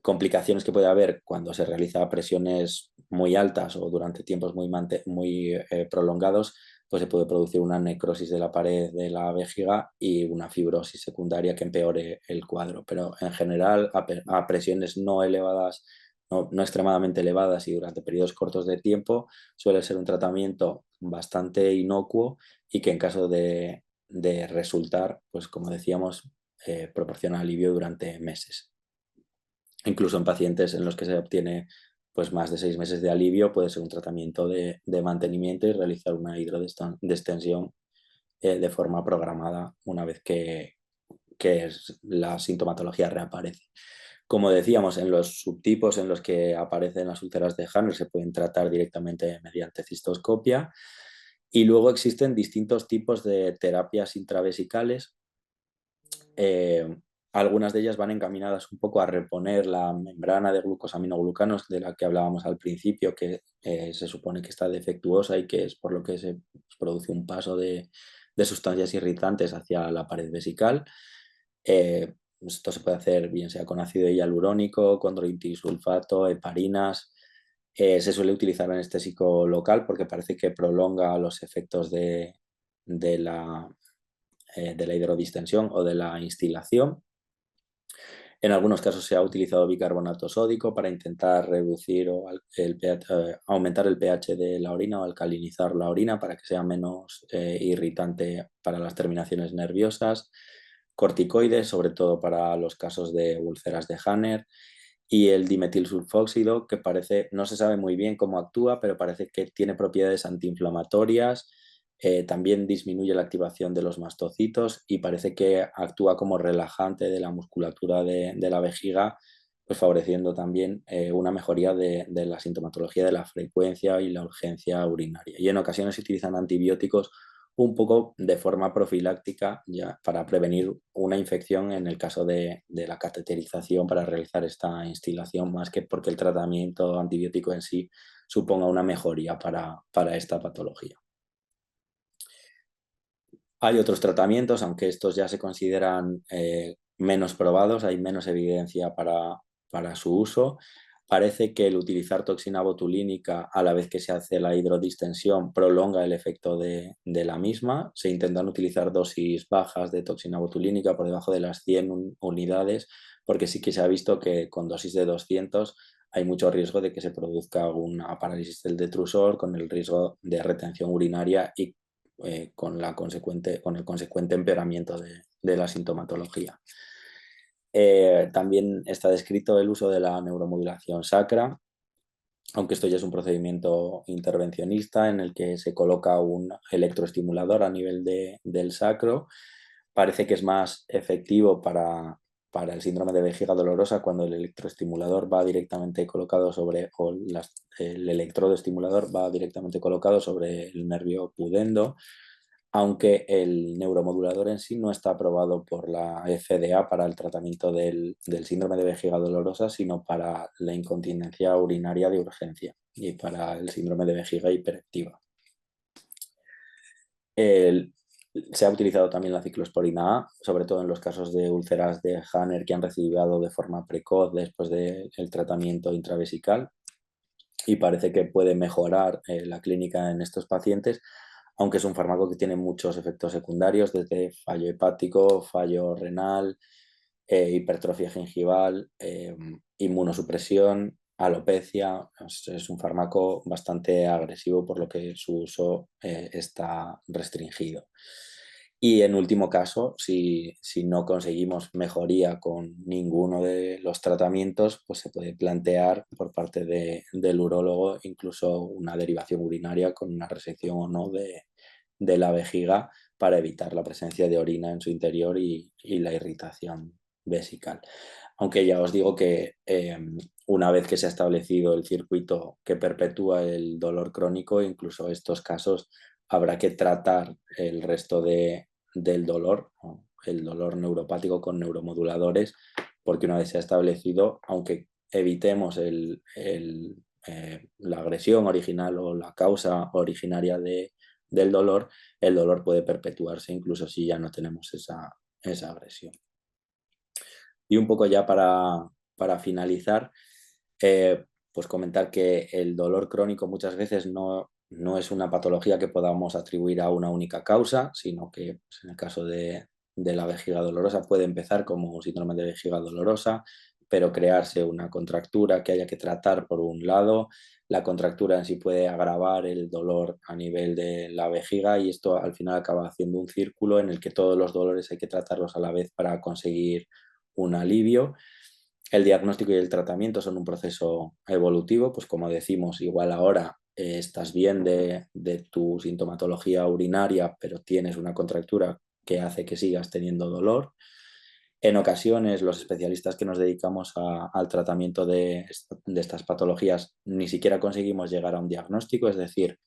Complicaciones que puede haber cuando se realiza a presiones muy altas o durante tiempos muy prolongados, pues se puede producir una necrosis de la pared de la vejiga y una fibrosis secundaria que empeore el cuadro. Pero en general, a presiones no elevadas, no extremadamente elevadas y durante periodos cortos de tiempo, suele ser un tratamiento bastante inocuo y que en caso de resultar, pues como decíamos, proporciona alivio durante meses. Incluso en pacientes en los que se obtiene pues más de 6 meses de alivio, puede ser un tratamiento de mantenimiento y realizar una hidrodestensión de forma programada una vez que la sintomatología reaparece. Como decíamos, en los subtipos en los que aparecen las úlceras de Hanner se pueden tratar directamente mediante cistoscopia, y luego existen distintos tipos de terapias intravesicales Algunas de ellas van encaminadas un poco a reponer la membrana de glucosaminoglucanos de la que hablábamos al principio, que se supone que está defectuosa y que es por lo que se produce un paso de sustancias irritantes hacia la pared vesical. Esto se puede hacer bien sea con ácido hialurónico, condroitinsulfato, heparinas. Se suele utilizar anestésico local porque parece que prolonga los efectos de la hidrodistensión o de la instilación. En algunos casos se ha utilizado bicarbonato sódico para intentar reducir o aumentar el pH de la orina o alcalinizar la orina para que sea menos irritante para las terminaciones nerviosas. Corticoides, sobre todo para los casos de úlceras de Hanner, y el dimetilsulfóxido, que no se sabe muy bien cómo actúa, pero parece que tiene propiedades antiinflamatorias. También disminuye la activación de los mastocitos y parece que actúa como relajante de la musculatura de la vejiga, pues favoreciendo también una mejoría de la sintomatología de la frecuencia y la urgencia urinaria. Y en ocasiones se utilizan antibióticos un poco de forma profiláctica ya para prevenir una infección en el caso de la cateterización para realizar esta instilación, más que porque el tratamiento antibiótico en sí suponga una mejoría para esta patología. Hay otros tratamientos, aunque estos ya se consideran menos probados, hay menos evidencia para su uso. Parece que el utilizar toxina botulínica a la vez que se hace la hidrodistensión prolonga el efecto de la misma. Se intentan utilizar dosis bajas de toxina botulínica por debajo de las 100 unidades, porque sí que se ha visto que con dosis de 200 hay mucho riesgo de que se produzca una parálisis del detrusor con el riesgo de retención urinaria y con el consecuente empeoramiento de la sintomatología. También está descrito el uso de la neuromodulación sacra, aunque esto ya es un procedimiento intervencionista en el que se coloca un electroestimulador a nivel del sacro. Parece que es más efectivo para el síndrome de vejiga dolorosa cuando el electroestimulador va directamente colocado el electrodo estimulador va directamente colocado sobre el nervio pudendo, aunque el neuromodulador en sí no está aprobado por la FDA para el tratamiento del síndrome de vejiga dolorosa, sino para la incontinencia urinaria de urgencia y para el síndrome de vejiga hiperactiva. Se ha utilizado también la ciclosporina A, sobre todo en los casos de úlceras de Hanner que han recibido de forma precoz después del tratamiento intravesical, y parece que puede mejorar la clínica en estos pacientes, aunque es un fármaco que tiene muchos efectos secundarios, desde fallo hepático, fallo renal, hipertrofia gingival, inmunosupresión, alopecia. Es un fármaco bastante agresivo, por lo que su uso está restringido. Y en último caso, si no conseguimos mejoría con ninguno de los tratamientos, pues se puede plantear por parte del urólogo incluso una derivación urinaria con una resección o no de la vejiga para evitar la presencia de orina en su interior y la irritación vesical. Aunque ya os digo que una vez que se ha establecido el circuito que perpetúa el dolor crónico, incluso estos casos habrá que tratar el resto del dolor, el dolor neuropático con neuromoduladores, porque una vez se ha establecido, aunque evitemos la agresión original o la causa originaria del dolor, el dolor puede perpetuarse incluso si ya no tenemos esa agresión. Y un poco ya para finalizar, pues comentar que el dolor crónico muchas veces no es una patología que podamos atribuir a una única causa, sino que pues, en el caso de la vejiga dolorosa puede empezar como un síndrome de vejiga dolorosa, pero crearse una contractura que haya que tratar por un lado. La contractura en sí puede agravar el dolor a nivel de la vejiga y esto al final acaba haciendo un círculo en el que todos los dolores hay que tratarlos a la vez para conseguir un alivio. El diagnóstico y el tratamiento son un proceso evolutivo, pues como decimos, igual ahora estás bien de tu sintomatología urinaria, pero tienes una contractura que hace que sigas teniendo dolor. En ocasiones, los especialistas que nos dedicamos al tratamiento de estas patologías ni siquiera conseguimos llegar a un diagnóstico, es decir,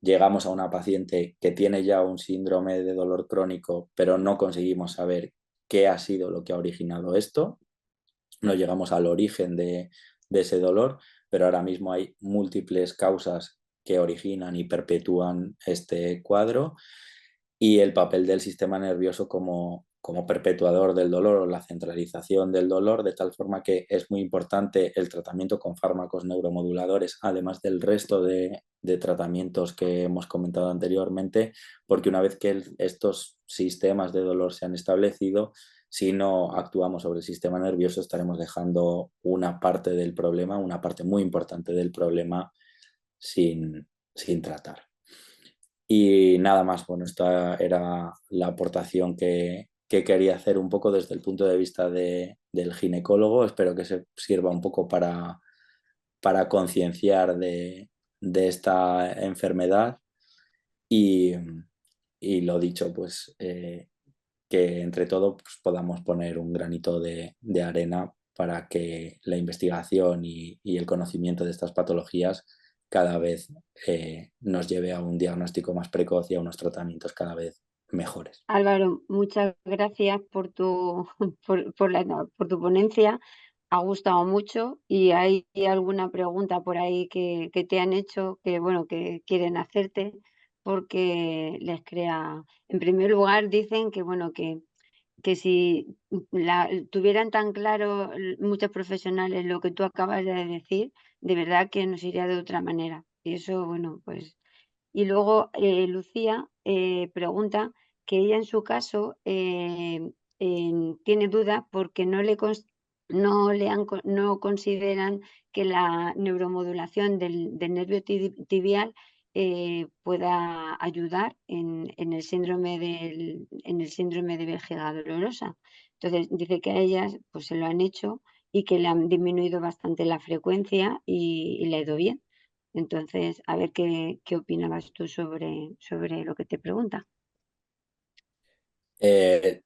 llegamos a una paciente que tiene ya un síndrome de dolor crónico, pero no conseguimos saber qué ha sido lo que ha originado esto. No llegamos al origen de ese dolor, pero ahora mismo hay múltiples causas que originan y perpetúan este cuadro, y el papel del sistema nervioso como perpetuador del dolor o la centralización del dolor, de tal forma que es muy importante el tratamiento con fármacos neuromoduladores, además del resto de tratamientos que hemos comentado anteriormente, porque una vez que estos sistemas de dolor se han establecido, si no actuamos sobre el sistema nervioso, estaremos dejando una parte del problema, una parte muy importante del problema, sin tratar. Y nada más, bueno, esta era la aportación que quería hacer un poco desde el punto de vista del ginecólogo. Espero que se sirva un poco para concienciar de esta enfermedad, y lo dicho, pues que entre todos pues, podamos poner un granito de arena para que la investigación y el conocimiento de estas patologías cada vez nos lleve a un diagnóstico más precoz y a unos tratamientos cada vez mejores. Álvaro, muchas gracias por por tu ponencia. Ha gustado mucho, y hay alguna pregunta por ahí que te han hecho que, bueno, que quieren hacerte porque les crea. En primer lugar, dicen que, bueno, que si tuvieran tan claro muchos profesionales lo que tú acabas de decir, de verdad que nos iría de otra manera. Y eso, bueno, pues. Y luego Lucía pregunta que ella en su caso tiene duda porque no consideran que la neuromodulación del nervio tibial pueda ayudar en el síndrome de vejiga dolorosa. Entonces dice que a ellas pues se lo han hecho y que le han disminuido bastante la frecuencia y le ha ido bien. Entonces, a ver qué opinabas tú sobre lo que te pregunta.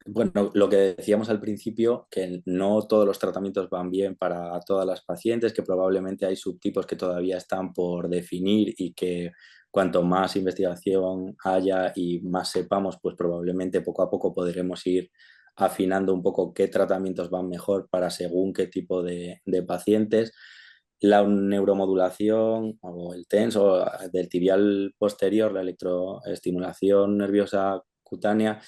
Bueno, lo que decíamos al principio, que no todos los tratamientos van bien para todas las pacientes, que probablemente hay subtipos que todavía están por definir, y que cuanto más investigación haya y más sepamos, pues probablemente poco a poco podremos ir afinando un poco qué tratamientos van mejor para según qué tipo de pacientes. La neuromodulación o el TENS o del tibial posterior, la electroestimulación nerviosa cutánea,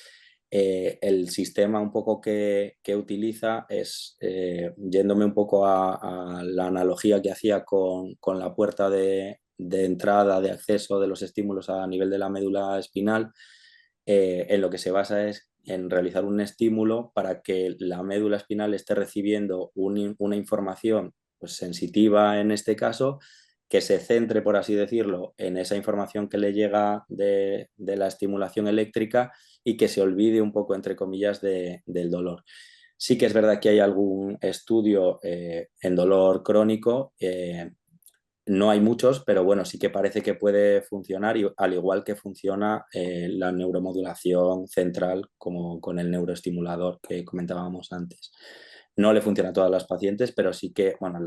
el sistema un poco que utiliza es, yéndome un poco a la analogía que hacía con la puerta de entrada, de acceso de los estímulos a nivel de la médula espinal, en lo que se basa es en realizar un estímulo para que la médula espinal esté recibiendo una información pues, sensitiva en este caso, que se centre, por así decirlo, en esa información que le llega de la estimulación eléctrica, y que se olvide un poco, entre comillas, del dolor. Sí que es verdad que hay algún estudio en dolor crónico, no hay muchos, pero bueno, sí que parece que puede funcionar, y al igual que funciona la neuromodulación central como con el neuroestimulador que comentábamos antes. No le funciona a todas las pacientes, pero sí que, bueno,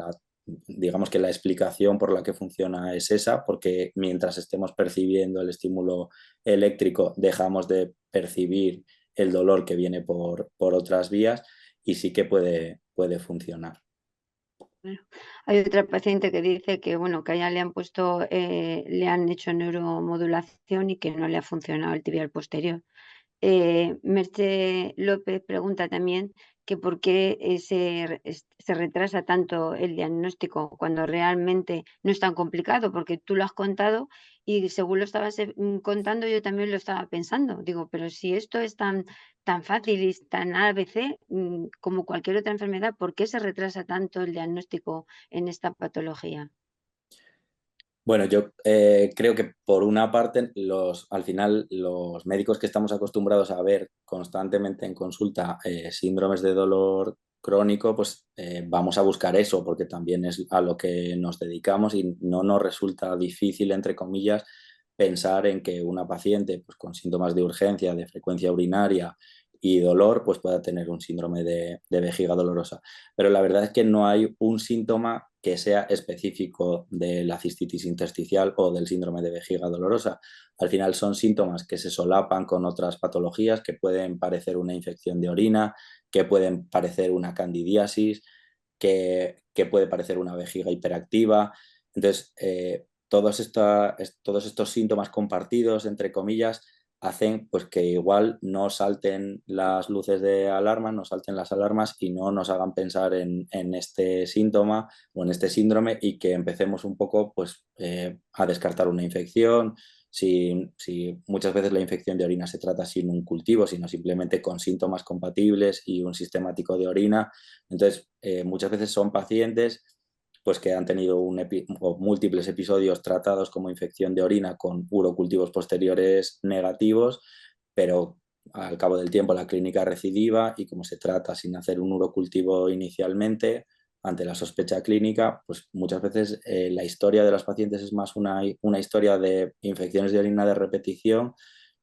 digamos que la explicación por la que funciona es esa, porque mientras estemos percibiendo el estímulo eléctrico, dejamos de percibir el dolor que viene por otras vías, y sí que puede funcionar. Bueno, hay otra paciente que dice que, bueno, que a ella le han hecho neuromodulación y que no le ha funcionado el tibial posterior. Merche López pregunta también que por qué se retrasa tanto el diagnóstico cuando realmente no es tan complicado, porque tú lo has contado y según lo estabas contando yo también lo estaba pensando. Digo, pero si esto es tan fácil y tan ABC como cualquier otra enfermedad, ¿por qué se retrasa tanto el diagnóstico en esta patología? Bueno, yo creo que por una parte, al final, los médicos que estamos acostumbrados a ver constantemente en consulta síndromes de dolor crónico, pues vamos a buscar eso, porque también es a lo que nos dedicamos, y no nos resulta difícil, entre comillas, pensar en que una paciente pues, con síntomas de urgencia, de frecuencia urinaria y dolor, pues pueda tener un síndrome de vejiga dolorosa. Pero la verdad es que no hay un síntoma que sea específico de la cistitis intersticial o del síndrome de vejiga dolorosa. Al final son síntomas que se solapan con otras patologías que pueden parecer una infección de orina, que pueden parecer una candidiasis, que puede parecer una vejiga hiperactiva. Entonces, todos estos síntomas compartidos, entre comillas, hacen pues que igual no salten las luces de alarma, no salten las alarmas y no nos hagan pensar en este síntoma o en este síndrome, y que empecemos un poco pues, a descartar una infección. Si muchas veces la infección de orina se trata sin un cultivo, sino simplemente con síntomas compatibles y un sistemático de orina. Entonces, muchas veces son pacientes pues que han tenido múltiples episodios tratados como infección de orina con urocultivos posteriores negativos, pero al cabo del tiempo la clínica recidiva, y como se trata sin hacer un urocultivo inicialmente, ante la sospecha clínica, pues muchas veces la historia de los pacientes es más una historia de infecciones de orina de repetición,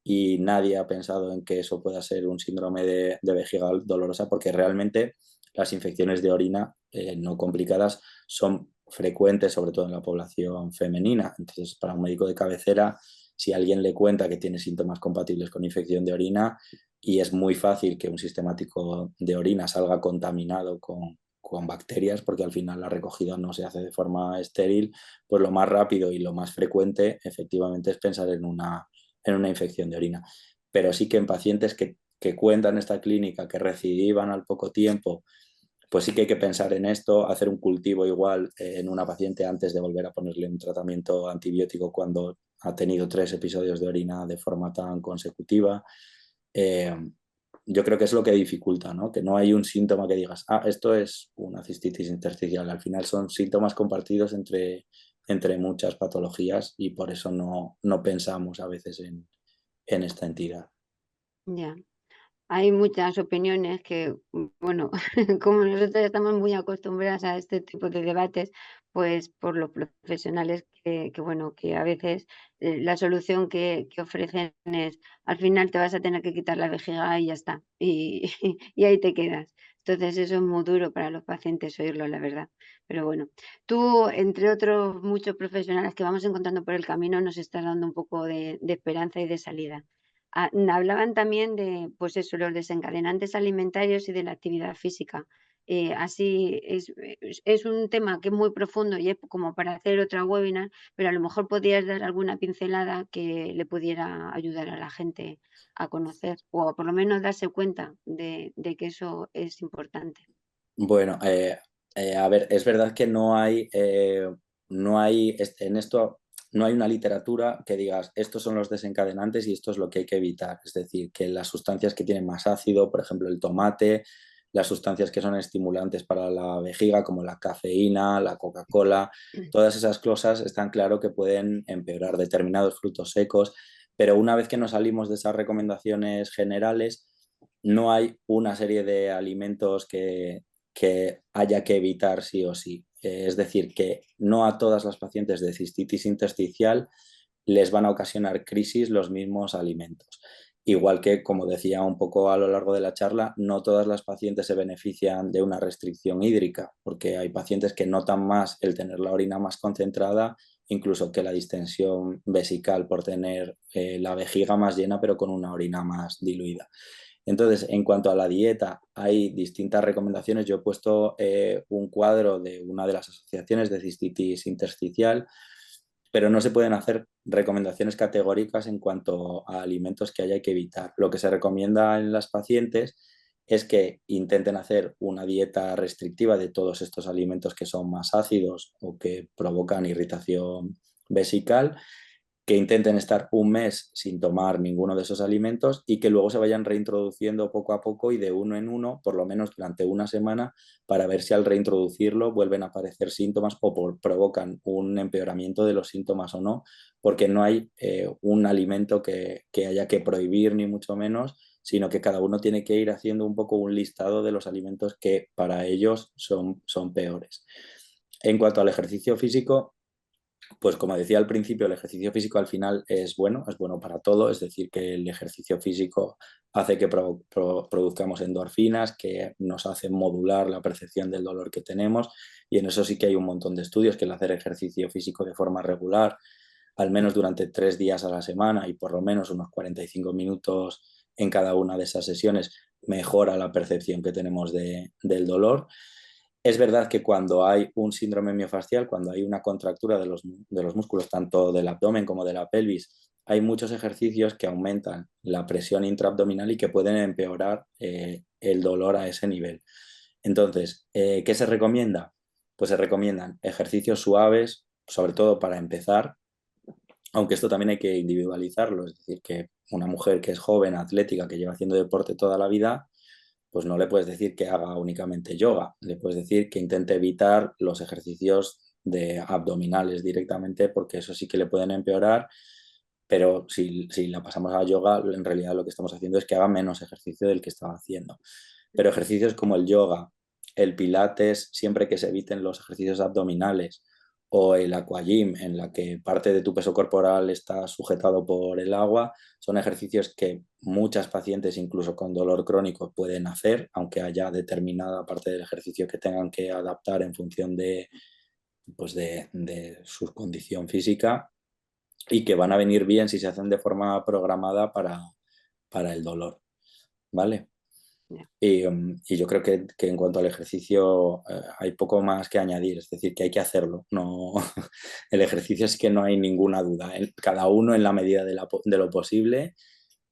y nadie ha pensado en que eso pueda ser un síndrome de vejiga dolorosa, porque realmente las infecciones de orina no complicadas son frecuentes, sobre todo en la población femenina. Entonces, para un médico de cabecera, si alguien le cuenta que tiene síntomas compatibles con infección de orina, y es muy fácil que un sistemático de orina salga contaminado con bacterias, porque al final la recogida no se hace de forma estéril, pues lo más rápido y lo más frecuente efectivamente es pensar en una infección de orina. Pero sí que en pacientes que cuentan esta clínica, que recidivan al poco tiempo, pues sí que hay que pensar en esto, hacer un cultivo igual en una paciente antes de volver a ponerle un tratamiento antibiótico cuando ha tenido 3 episodios de orina de forma tan consecutiva. Yo creo que es lo que dificulta, ¿no? Que no hay un síntoma que digas, esto es una cistitis intersticial. Al final son síntomas compartidos entre muchas patologías, y por eso no pensamos a veces en esta entidad. Ya. Hay muchas opiniones que, bueno, como nosotros estamos muy acostumbradas a este tipo de debates, pues por los profesionales bueno, que a veces la solución que ofrecen es, al final te vas a tener que quitar la vejiga y ya está, y, y ahí te quedas. Entonces eso es muy duro para los pacientes oírlo, la verdad. Pero bueno, tú, entre otros muchos profesionales que vamos encontrando por el camino, nos estás dando un poco de esperanza y de salida. Hablaban también de, pues eso, los desencadenantes alimentarios y de la actividad física. Así es un tema que es muy profundo y es como para hacer otra webinar, pero a lo mejor podías dar alguna pincelada que le pudiera ayudar a la gente a conocer, o por lo menos darse cuenta de que eso es importante. Bueno, a ver, es verdad que en esto no hay una literatura que digas estos son los desencadenantes y esto es lo que hay que evitar. Es decir, que las sustancias que tienen más ácido, por ejemplo el tomate, las sustancias que son estimulantes para la vejiga como la cafeína, la Coca-Cola, todas esas cosas están claro que pueden empeorar determinados frutos secos, pero una vez que nos salimos de esas recomendaciones generales, no hay una serie de alimentos que haya que evitar sí o sí. Es decir, que no a todas las pacientes de cistitis intersticial les van a ocasionar crisis los mismos alimentos. Igual que, como decía un poco a lo largo de la charla, no todas las pacientes se benefician de una restricción hídrica, porque hay pacientes que notan más el tener la orina más concentrada, incluso que la distensión vesical por tener la vejiga más llena, pero con una orina más diluida. Entonces, en cuanto a la dieta, hay distintas recomendaciones. Yo he puesto un cuadro de una de las asociaciones de cistitis intersticial, pero no se pueden hacer recomendaciones categóricas en cuanto a alimentos que haya que evitar. Lo que se recomienda en las pacientes es que intenten hacer una dieta restrictiva de todos estos alimentos que son más ácidos o que provocan irritación vesical, que intenten estar un mes sin tomar ninguno de esos alimentos y que luego se vayan reintroduciendo poco a poco y de uno en uno, por lo menos durante una semana, para ver si al reintroducirlo vuelven a aparecer síntomas o provocan un empeoramiento de los síntomas o no, porque no hay un alimento que haya que prohibir ni mucho menos, sino que cada uno tiene que ir haciendo un poco un listado de los alimentos que para ellos son peores. En cuanto al ejercicio físico, Pues como decía al principio, el ejercicio físico al final es bueno para todo, es decir, que el ejercicio físico hace que produzcamos endorfinas, que nos hace modular la percepción del dolor que tenemos, y en eso sí que hay un montón de estudios, que el hacer ejercicio físico de forma regular, al menos durante 3 días a la semana y por lo menos unos 45 minutos en cada una de esas sesiones, mejora la percepción que tenemos del dolor. Es verdad que cuando hay un síndrome miofascial, cuando hay una contractura de los músculos, tanto del abdomen como de la pelvis, hay muchos ejercicios que aumentan la presión intraabdominal y que pueden empeorar el dolor a ese nivel. Entonces, ¿qué se recomienda? Pues se recomiendan ejercicios suaves, sobre todo para empezar, aunque esto también hay que individualizarlo, es decir, que una mujer que es joven, atlética, que lleva haciendo deporte toda la vida, pues no le puedes decir que haga únicamente yoga, le puedes decir que intente evitar los ejercicios de abdominales directamente, porque eso sí que le pueden empeorar, pero si la pasamos a yoga, en realidad lo que estamos haciendo es que haga menos ejercicio del que estaba haciendo. Pero ejercicios como el yoga, el pilates, siempre que se eviten los ejercicios abdominales, o el aquagym, en la que parte de tu peso corporal está sujetado por el agua, son ejercicios que muchas pacientes, incluso con dolor crónico, pueden hacer, aunque haya determinada parte del ejercicio que tengan que adaptar en función pues de su condición física, y que van a venir bien si se hacen de forma programada para el dolor, ¿vale? Ya. Y yo creo que en cuanto al ejercicio hay poco más que añadir, es decir, que hay que hacerlo. No, el ejercicio es que no hay ninguna duda, cada uno en la medida de lo posible,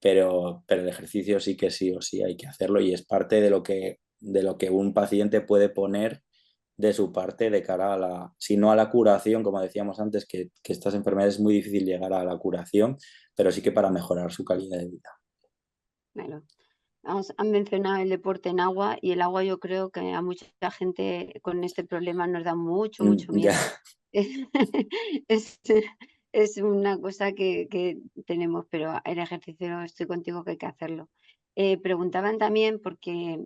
pero el ejercicio sí que sí o sí hay que hacerlo, y es parte de lo que un paciente puede poner de su parte de cara a si no a la curación, como decíamos antes, que estas enfermedades es muy difícil llegar a la curación, pero sí que para mejorar su calidad de vida. Claro. Han mencionado el deporte en agua y el agua yo creo que a mucha gente con este problema nos da mucho, mucho Ya. miedo. Es, es una cosa que tenemos, pero el ejercicio estoy contigo que hay que hacerlo. Preguntaban también porque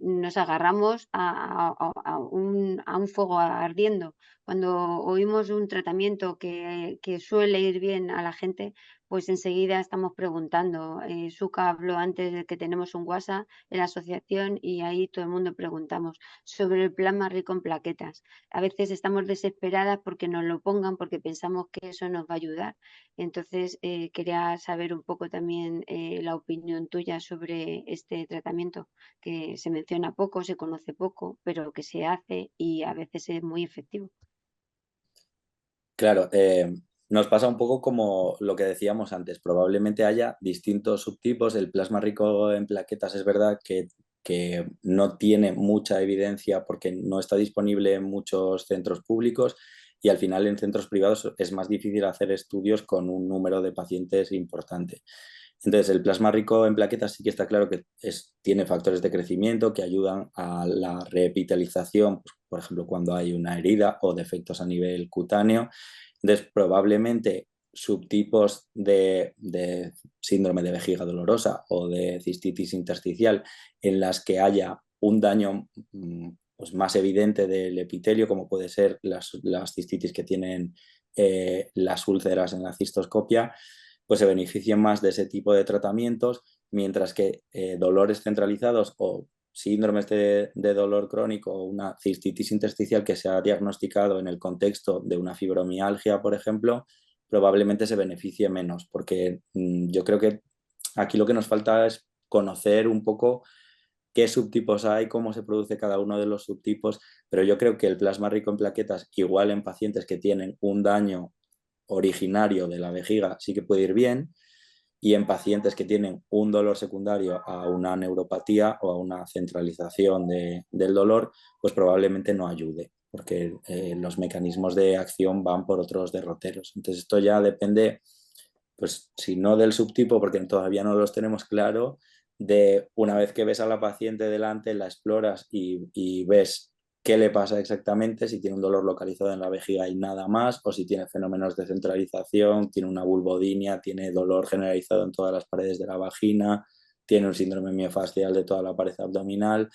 nos agarramos a un fuego ardiendo. Cuando oímos un tratamiento que suele ir bien a la gente, pues enseguida estamos preguntando. Suka habló antes de que tenemos un WhatsApp en la asociación y ahí todo el mundo preguntamos sobre el plasma rico en plaquetas. A veces estamos desesperadas porque nos lo pongan, porque pensamos que eso nos va a ayudar. Entonces, quería saber un poco también la opinión tuya sobre este tratamiento, que se menciona poco, se conoce poco, pero que se hace y a veces es muy efectivo. Claro, nos pasa un poco como lo que decíamos antes, probablemente haya distintos subtipos. El plasma rico en plaquetas es verdad que no tiene mucha evidencia porque no está disponible en muchos centros públicos, y al final en centros privados es más difícil hacer estudios con un número de pacientes importante. Entonces, el plasma rico en plaquetas sí que está claro que tiene factores de crecimiento que ayudan a la revitalización, pues, por ejemplo, cuando hay una herida o defectos a nivel cutáneo. Entonces, probablemente subtipos de síndrome de vejiga dolorosa o de cistitis intersticial en las que haya un daño pues más evidente del epitelio, como puede ser las cistitis que tienen las úlceras en la cistoscopia, pues se beneficien más de ese tipo de tratamientos, mientras que dolores centralizados o síndromes de dolor crónico o una cistitis intersticial que se ha diagnosticado en el contexto de una fibromialgia, por ejemplo, probablemente se beneficie menos, porque yo creo que aquí lo que nos falta es conocer un poco qué subtipos hay, cómo se produce cada uno de los subtipos, pero yo creo que el plasma rico en plaquetas, igual en pacientes que tienen un daño originario de la vejiga, sí que puede ir bien, y en pacientes que tienen un dolor secundario a una neuropatía o a una centralización del dolor, pues probablemente no ayude, porque los mecanismos de acción van por otros derroteros. Entonces esto ya depende, pues si no del subtipo, porque todavía no los tenemos claro, de una vez que ves a la paciente delante, la exploras y ves qué le pasa exactamente, si tiene un dolor localizado en la vejiga y nada más, o si tiene fenómenos de centralización, tiene una vulvodinia, tiene dolor generalizado en todas las paredes de la vagina, tiene un síndrome miofascial de toda la pared abdominal,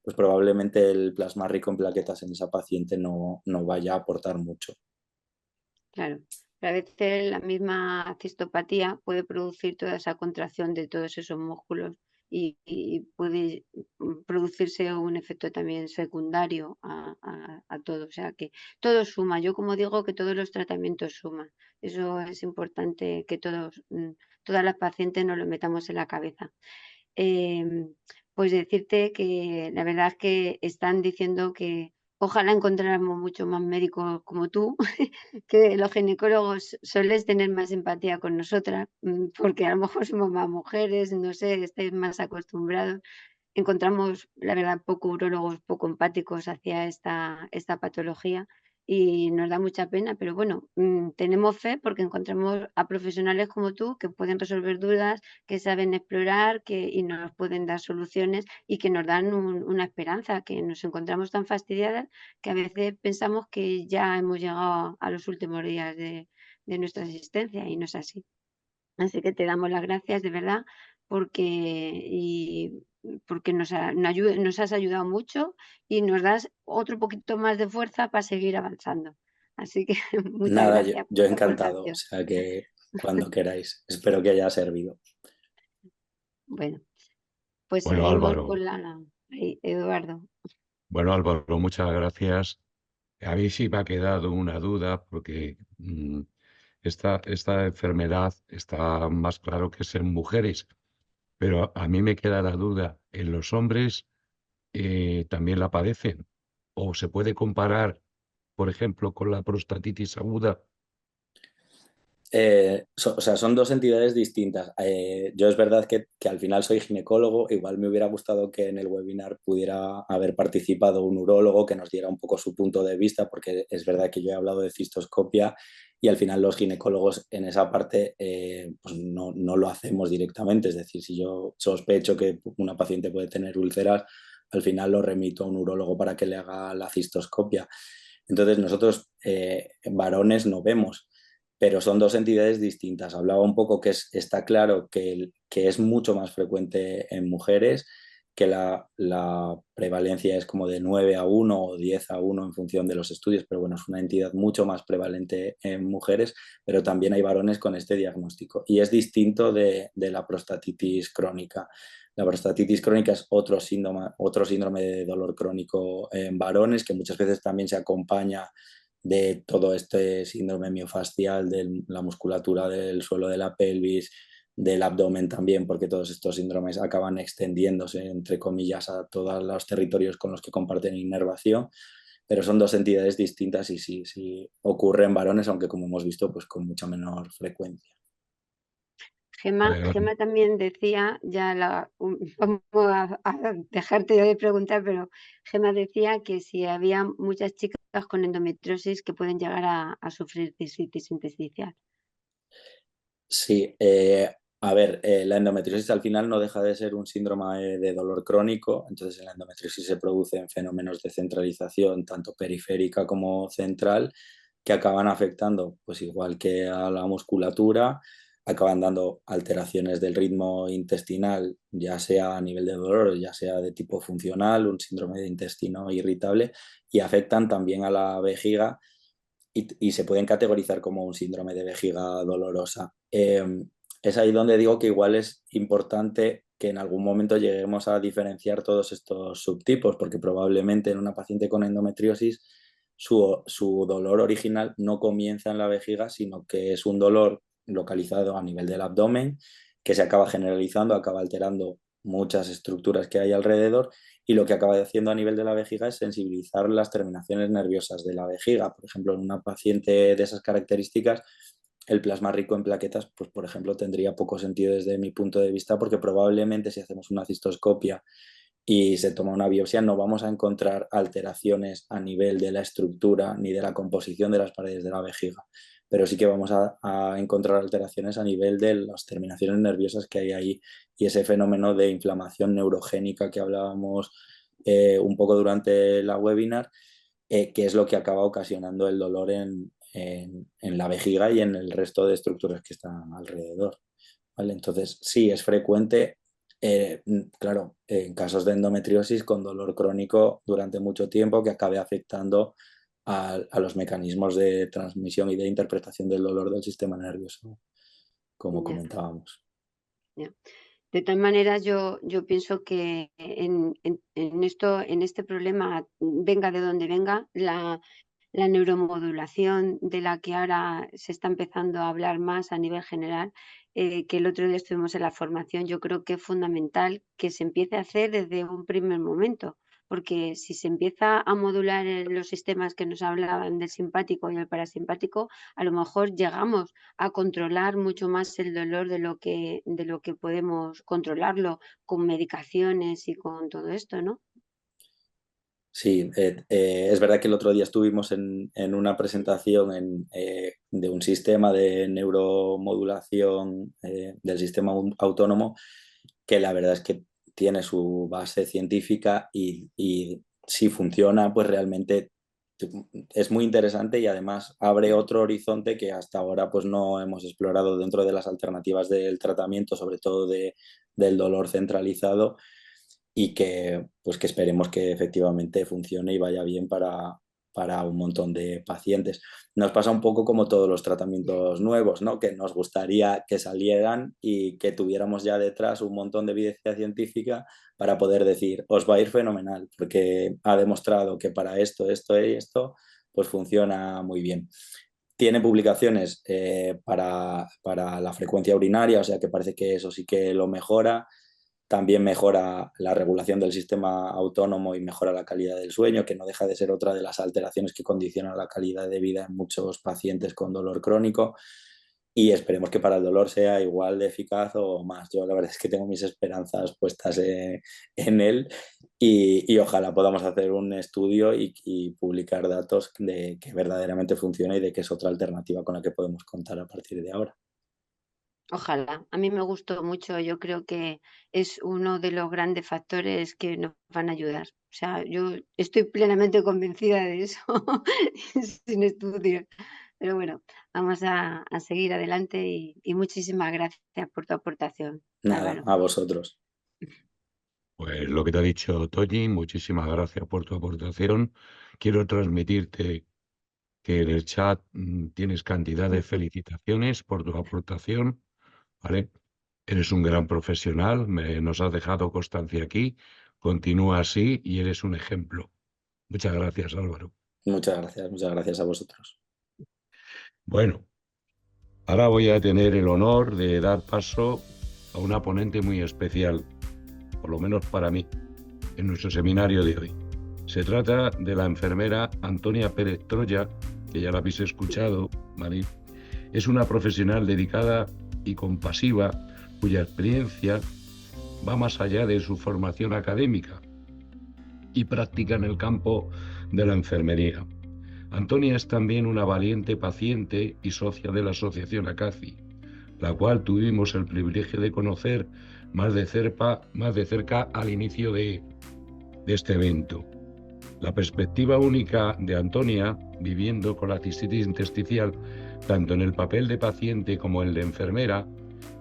pues probablemente el plasma rico en plaquetas en esa paciente no vaya a aportar mucho. Claro. Pero a veces la misma cistopatía puede producir toda esa contracción de todos esos músculos y puede producirse un efecto también secundario a todo. O sea que todo suma. Yo como digo que todos los tratamientos suman. Eso es importante que todas las pacientes nos lo metamos en la cabeza. Pues decirte que la verdad es que están diciendo que ojalá encontráramos mucho más médicos como tú, que los ginecólogos soléis tener más empatía con nosotras, porque a lo mejor somos más mujeres, no sé, estáis más acostumbrados. Encontramos, la verdad, poco urólogos poco empáticos hacia esta patología y nos da mucha pena, pero bueno, tenemos fe porque encontramos a profesionales como tú que pueden resolver dudas, que saben explorar y nos pueden dar soluciones y que nos dan una esperanza, que nos encontramos tan fastidiadas que a veces pensamos que ya hemos llegado a los últimos días de nuestra existencia y no es así. Así que te damos las gracias de verdad porque nos has ayudado mucho y nos das otro poquito más de fuerza para seguir avanzando. Así que muchas Nada, gracias por yo tu encantado, o aportación. sea que cuando queráis, espero que haya servido. Bueno, pues Bueno, seguimos Álvaro, con Eduardo. bueno, Álvaro, muchas gracias. A mí sí me ha quedado una duda porque esta enfermedad está más claro que es en mujeres, pero a mí me queda la duda, ¿en los hombres también la padecen? ¿O se puede comparar, por ejemplo, con la prostatitis aguda? O sea, son dos entidades distintas. Yo es verdad que al final soy ginecólogo, igual me hubiera gustado que en el webinar pudiera haber participado un urólogo que nos diera un poco su punto de vista, porque es verdad que yo he hablado de cistoscopia y al final los ginecólogos en esa parte pues no lo hacemos directamente. Es decir, si yo sospecho que una paciente puede tener úlceras, al final lo remito a un urólogo para que le haga la cistoscopia. Entonces nosotros varones no vemos, pero son dos entidades distintas. Hablaba un poco que está claro que es mucho más frecuente en mujeres, que la prevalencia es como de 9-1 o 10-1 en función de los estudios, pero bueno, es una entidad mucho más prevalente en mujeres, pero también hay varones con este diagnóstico y es distinto de la prostatitis crónica. La prostatitis crónica es otro síndrome de dolor crónico en varones que muchas veces también se acompaña de todo este síndrome miofascial, de la musculatura del suelo de la pelvis, del abdomen también, porque todos estos síndromes acaban extendiéndose, entre comillas, a todos los territorios con los que comparten inervación, pero son dos entidades distintas y sí ocurre en varones, aunque como hemos visto, pues con mucha menor frecuencia. Gema, Vale, Gema también decía, vamos a dejarte ya de preguntar, pero Gema decía que si había muchas chicas con endometriosis que pueden llegar a sufrir cistitis intersticial. Sí, a ver, la endometriosis al final no deja de ser un síndrome de dolor crónico, entonces en la endometriosis se producen fenómenos de centralización, tanto periférica como central, que acaban afectando, pues igual que a la musculatura, acaban dando alteraciones del ritmo intestinal, ya sea a nivel de dolor, ya sea de tipo funcional, un síndrome de intestino irritable, y afectan también a la vejiga y se pueden categorizar como un síndrome de vejiga dolorosa. Es ahí donde digo que igual es importante que en algún momento lleguemos a diferenciar todos estos subtipos, porque probablemente en una paciente con endometriosis su dolor original no comienza en la vejiga, sino que es un dolor localizado a nivel del abdomen que se acaba generalizando, acaba alterando muchas estructuras que hay alrededor y lo que acaba haciendo a nivel de la vejiga es sensibilizar las terminaciones nerviosas de la vejiga. Por ejemplo, en una paciente de esas características, el plasma rico en plaquetas, pues por ejemplo, tendría poco sentido desde mi punto de vista porque probablemente si hacemos una cistoscopia y se toma una biopsia no vamos a encontrar alteraciones a nivel de la estructura ni de la composición de las paredes de la vejiga, pero sí que vamos a encontrar alteraciones a nivel de las terminaciones nerviosas que hay ahí y ese fenómeno de inflamación neurogénica que hablábamos un poco durante la webinar, que es lo que acaba ocasionando el dolor en la vejiga y en el resto de estructuras que están alrededor. ¿Vale? Entonces, sí, es frecuente, claro, en casos de endometriosis con dolor crónico durante mucho tiempo que acabe afectando a los mecanismos de transmisión y de interpretación del dolor del sistema nervioso, como Ya. comentábamos. Ya. De todas maneras, yo pienso que en este problema, venga de donde venga, la neuromodulación de la que ahora se está empezando a hablar más a nivel general, que el otro día estuvimos en la formación, yo creo que es fundamental que se empiece a hacer desde un primer momento, porque si se empieza a modular los sistemas que nos hablaban del simpático y el parasimpático, a lo mejor llegamos a controlar mucho más el dolor de lo que podemos controlarlo con medicaciones y con todo esto, ¿no? Sí, es verdad que el otro día estuvimos en una presentación de un sistema de neuromodulación del sistema autónomo, que la verdad es que tiene su base científica y si funciona, pues realmente es muy interesante y además abre otro horizonte que hasta ahora pues no hemos explorado dentro de las alternativas del tratamiento, sobre todo del dolor centralizado, y que, pues que esperemos que efectivamente funcione y vaya bien para un montón de pacientes. Nos pasa un poco como todos los tratamientos nuevos, ¿no? Que nos gustaría que salieran y que tuviéramos ya detrás un montón de evidencia científica para poder decir, os va a ir fenomenal, porque ha demostrado que para esto, esto y esto, pues funciona muy bien. Tiene publicaciones para la frecuencia urinaria, o sea que parece que eso sí que lo mejora. También mejora la regulación del sistema autónomo y mejora la calidad del sueño, que no deja de ser otra de las alteraciones que condicionan la calidad de vida en muchos pacientes con dolor crónico. Y esperemos que para el dolor sea igual de eficaz o más. Yo la verdad es que tengo mis esperanzas puestas en él y ojalá podamos hacer un estudio y publicar datos de que verdaderamente funciona y de que es otra alternativa con la que podemos contar a partir de ahora. Ojalá. A mí me gustó mucho. Yo creo que es uno de los grandes factores que nos van a ayudar. O sea, yo estoy plenamente convencida de eso, sin estudios. Pero bueno, vamos a seguir adelante y muchísimas gracias por tu aportación, Nada, Álvaro. a vosotros. Pues lo que te ha dicho Toñi, muchísimas gracias por tu aportación. Quiero transmitirte que en el chat tienes cantidad de felicitaciones por tu aportación, ¿vale? Eres un gran profesional, nos has dejado constancia aquí, continúa así y eres un ejemplo. Muchas gracias, Álvaro. Muchas gracias a vosotros. Bueno, ahora voy a tener el honor de dar paso a una ponente muy especial, por lo menos para mí, en nuestro seminario de hoy. Se trata de la enfermera Antonia Pérez Troya, que ya la habéis escuchado, ¿vale? Es una profesional dedicada y compasiva, cuya experiencia va más allá de su formación académica y práctica en el campo de la enfermería. Antonia es también una valiente paciente y socia de la Asociación ACACI, la cual tuvimos el privilegio de conocer más de cerca al inicio de este evento. La perspectiva única de Antonia, viviendo con la cistitis intersticial, tanto en el papel de paciente como el de enfermera,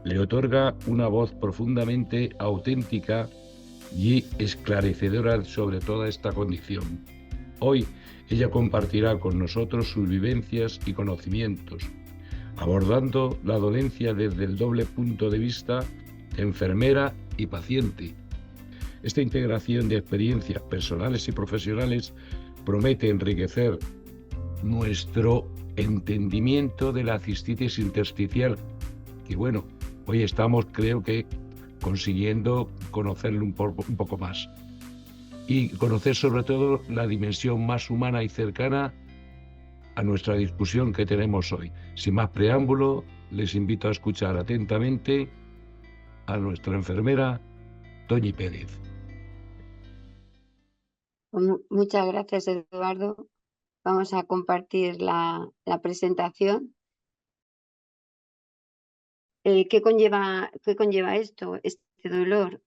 le otorga una voz profundamente auténtica y esclarecedora sobre toda esta condición. Hoy ella compartirá con nosotros sus vivencias y conocimientos, abordando la dolencia desde el doble punto de vista de enfermera y paciente. Esta integración de experiencias personales y profesionales promete enriquecer nuestro entendimiento de la cistitis intersticial, que bueno, hoy estamos, creo que, consiguiendo conocerlo un poco más y conocer sobre todo la dimensión más humana y cercana a nuestra discusión que tenemos hoy. Sin más preámbulo, les invito a escuchar atentamente a nuestra enfermera Toñi Pérez. Muchas gracias, Eduardo. Vamos a compartir la presentación. ¿Qué conlleva esto, este dolor?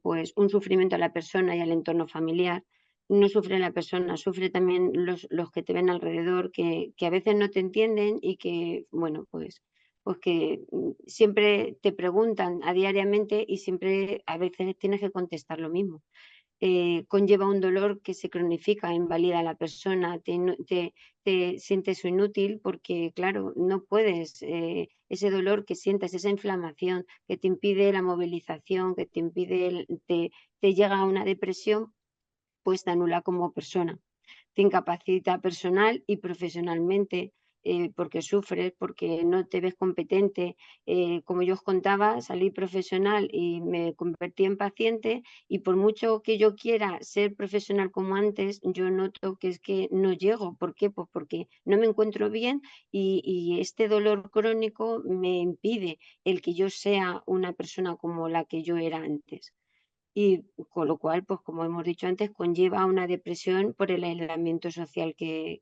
Pues un sufrimiento a la persona y al entorno familiar. No sufre la persona, sufre también los que te ven alrededor, que a veces no te entienden y que, bueno, pues que siempre te preguntan diariamente y siempre a veces tienes que contestar lo mismo. conlleva un dolor que se cronifica, invalida a la persona, te sientes inútil porque, claro, no puedes, ese dolor que sientes, esa inflamación que te impide la movilización, que te impide, te llega a una depresión, pues te anula como persona. Te incapacita personal y profesionalmente, porque sufres, porque no te ves competente. Como yo os contaba, salí profesional y me convertí en paciente, y por mucho que yo quiera ser profesional como antes, yo noto que es que no llego. ¿Por qué? Pues porque no me encuentro bien, y este dolor crónico me impide el que yo sea una persona como la que yo era antes. Y con lo cual, pues como hemos dicho antes, conlleva una depresión por el aislamiento social que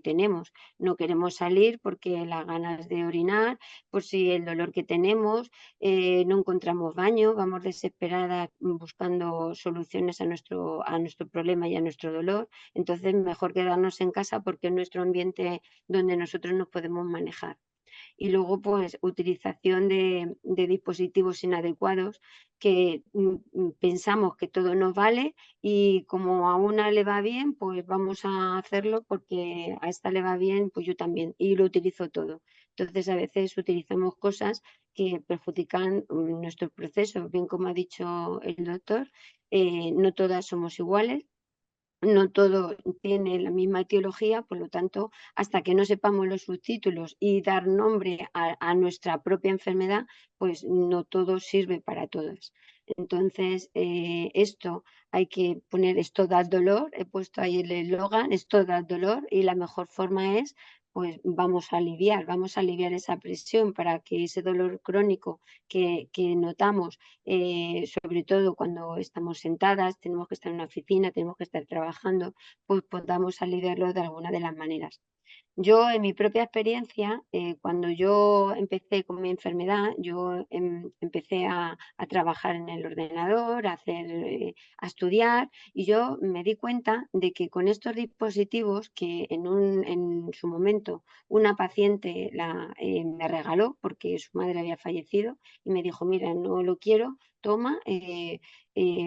tenemos. No queremos salir porque las ganas de orinar, por si el dolor que tenemos, no encontramos baño, vamos desesperadas buscando soluciones a nuestro problema y a nuestro dolor. Entonces, mejor quedarnos en casa porque es nuestro ambiente donde nosotros nos podemos manejar. Y luego, pues, utilización de dispositivos inadecuados que pensamos que todo nos vale, y como a una le va bien, pues vamos a hacerlo porque a esta le va bien, pues yo también, y lo utilizo todo. Entonces, a veces utilizamos cosas que perjudican nuestro proceso. Bien, como ha dicho el doctor, no todas somos iguales, no todo tiene la misma etiología, por lo tanto, hasta que no sepamos los subtítulos y dar nombre a nuestra propia enfermedad, pues no todo sirve para todas. Entonces, esto hay que poner, esto da dolor, he puesto ahí el eslogan, esto da dolor, y la mejor forma es, pues vamos a aliviar esa presión para que ese dolor crónico que notamos, sobre todo cuando estamos sentadas, tenemos que estar en una oficina, tenemos que estar trabajando, pues podamos aliviarlo de alguna de las maneras. Yo, en mi propia experiencia, cuando yo empecé con mi enfermedad, yo empecé a trabajar en el ordenador, a estudiar, y yo me di cuenta de que con estos dispositivos que en su momento una paciente me regaló porque su madre había fallecido, y me dijo, mira, no lo quiero, toma,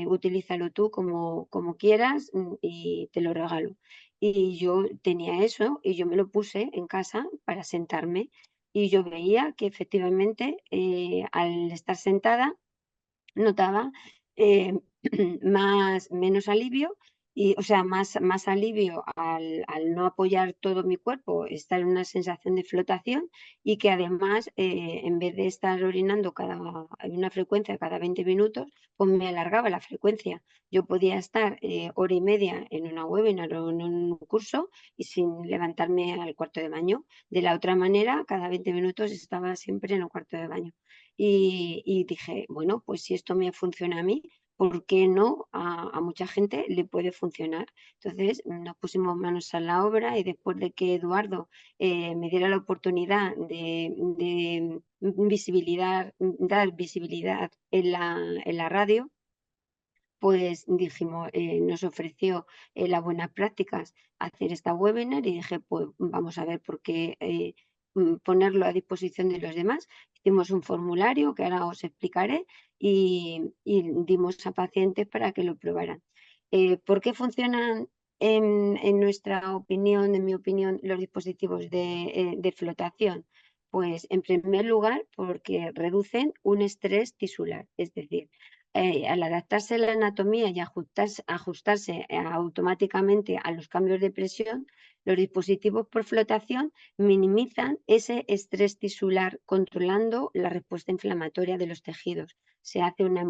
utilízalo tú como quieras, y te lo regalo. Y yo tenía eso y yo me lo puse en casa para sentarme, y yo veía que efectivamente, al estar sentada, notaba eh, menos alivio, y, o sea, más alivio al no apoyar todo mi cuerpo, estar en una sensación de flotación, y que además, en vez de estar orinando en una frecuencia cada 20 minutos, pues me alargaba la frecuencia. Yo podía estar hora y media en una webinar o en un curso y sin levantarme al cuarto de baño. De la otra manera, cada 20 minutos estaba siempre en el cuarto de baño. Y dije, bueno, pues si esto me funciona a mí, ¿por qué no a mucha gente le puede funcionar? Entonces nos pusimos manos a la obra, y después de que Eduardo me diera la oportunidad de dar visibilidad en la radio, pues dijimos, nos ofreció las buenas prácticas hacer esta webinar, y dije, pues vamos a ver por qué ponerlo a disposición de los demás. Hicimos un formulario que ahora os explicaré, y dimos a pacientes para que lo probaran. ¿Por qué funcionan, en nuestra opinión, en mi opinión, los dispositivos de flotación? Pues en primer lugar porque reducen un estrés tisular, es decir, al adaptarse la anatomía y ajustarse automáticamente a los cambios de presión, los dispositivos por flotación minimizan ese estrés tisular, controlando la respuesta inflamatoria de los tejidos. Se hace una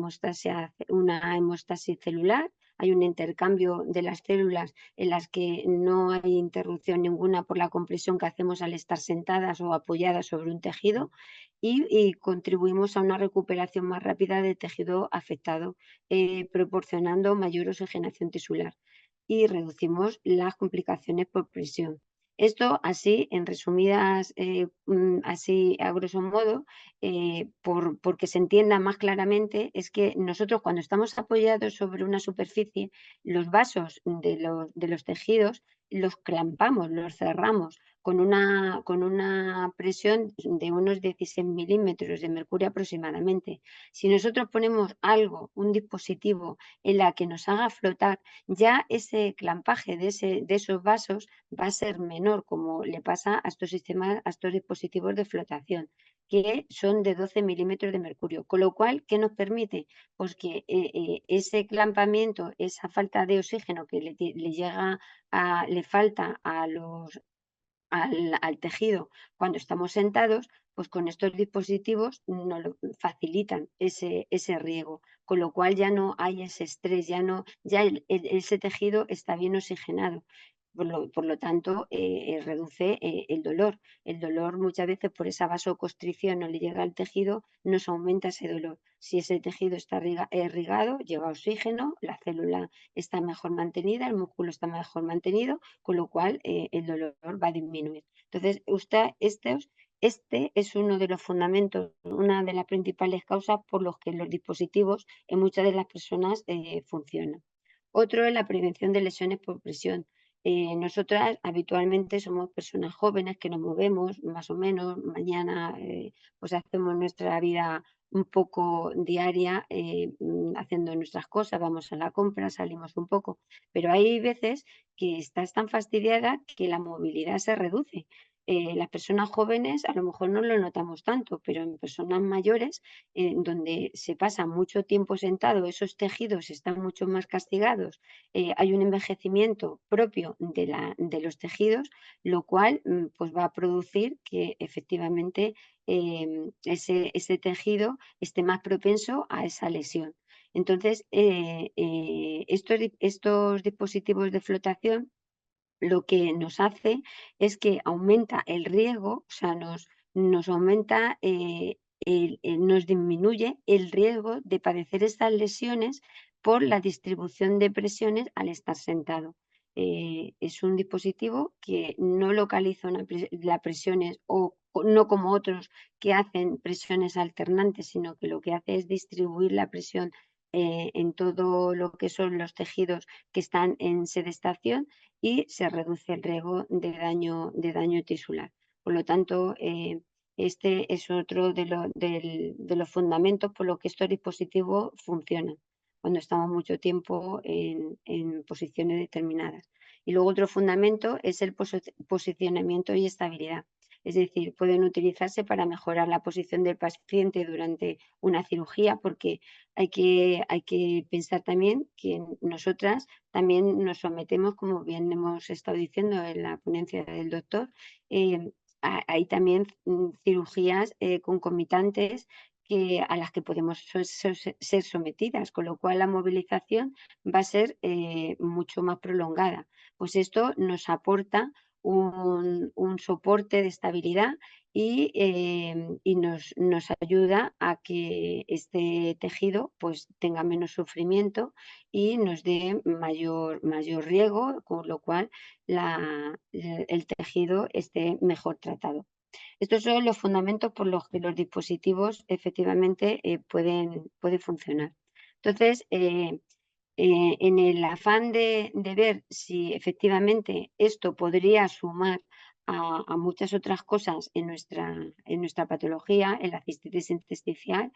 hemostasis celular, hay un intercambio de las células en las que no hay interrupción ninguna por la compresión que hacemos al estar sentadas o apoyadas sobre un tejido, y contribuimos a una recuperación más rápida del tejido afectado, proporcionando mayor oxigenación tisular, y reducimos las complicaciones por presión. Esto así, en resumidas, así a grosso modo, porque se entienda más claramente, es que nosotros, cuando estamos apoyados sobre una superficie, los vasos de los tejidos los clampamos, los cerramos, con una presión de unos 16 milímetros de mercurio aproximadamente. Si nosotros ponemos algo, un dispositivo en la que nos haga flotar, ya ese clampaje de esos vasos va a ser menor, como le pasa a estos sistemas, a estos dispositivos de flotación, que son de 12 milímetros de mercurio. Con lo cual, ¿qué nos permite? Pues que ese clampamiento, esa falta de oxígeno que le falta al tejido cuando estamos sentados, pues con estos dispositivos nos facilitan ese riego, con lo cual ya no hay ese estrés, ya ese tejido está bien oxigenado. Por lo tanto, reduce el dolor. El dolor muchas veces por esa vasoconstricción no le llega al tejido, nos aumenta ese dolor. Si ese tejido está irrigado, lleva oxígeno, la célula está mejor mantenida, el músculo está mejor mantenido, con lo cual el dolor va a disminuir. Entonces, este es uno de los fundamentos, una de las principales causas por los que los dispositivos en muchas de las personas funcionan. Otro es la prevención de lesiones por presión. Nosotras habitualmente somos personas jóvenes que nos movemos más o menos, mañana pues hacemos nuestra vida un poco diaria haciendo nuestras cosas, vamos a la compra, salimos un poco, pero hay veces que estás tan fastidiada que la movilidad se reduce. Las personas jóvenes a lo mejor no lo notamos tanto, pero en personas mayores, donde se pasa mucho tiempo sentado, esos tejidos están mucho más castigados, hay un envejecimiento propio de los tejidos, lo cual pues va a producir que efectivamente ese tejido esté más propenso a esa lesión. Entonces, estos dispositivos de flotación lo que nos hace es que aumenta el riesgo, o sea, nos aumenta, nos disminuye el riesgo de padecer estas lesiones por la distribución de presiones al estar sentado. Es un dispositivo que no localiza las presiones o no como otros que hacen presiones alternantes, sino que lo que hace es distribuir la presión en todo lo que son los tejidos que están en sedestación y se reduce el riesgo de daño tisular. Por lo tanto, este es otro de los fundamentos por los que estos dispositivos funcionan cuando estamos mucho tiempo en posiciones determinadas. Y luego otro fundamento es el posicionamiento y estabilidad. Es decir, pueden utilizarse para mejorar la posición del paciente durante una cirugía, porque hay que pensar también que nosotras también nos sometemos, como bien hemos estado diciendo en la ponencia del doctor, hay también cirugías concomitantes a las que podemos ser sometidas, con lo cual la movilización va a ser mucho más prolongada. Pues esto nos aporta un soporte de estabilidad y nos ayuda a que este tejido pues tenga menos sufrimiento y nos dé mayor riego, con lo cual el tejido esté mejor tratado. Estos son los fundamentos por los que los dispositivos efectivamente pueden funcionar. Entonces, en el afán de ver si efectivamente esto podría sumar a muchas otras cosas en nuestra patología, en la cistitis intersticial,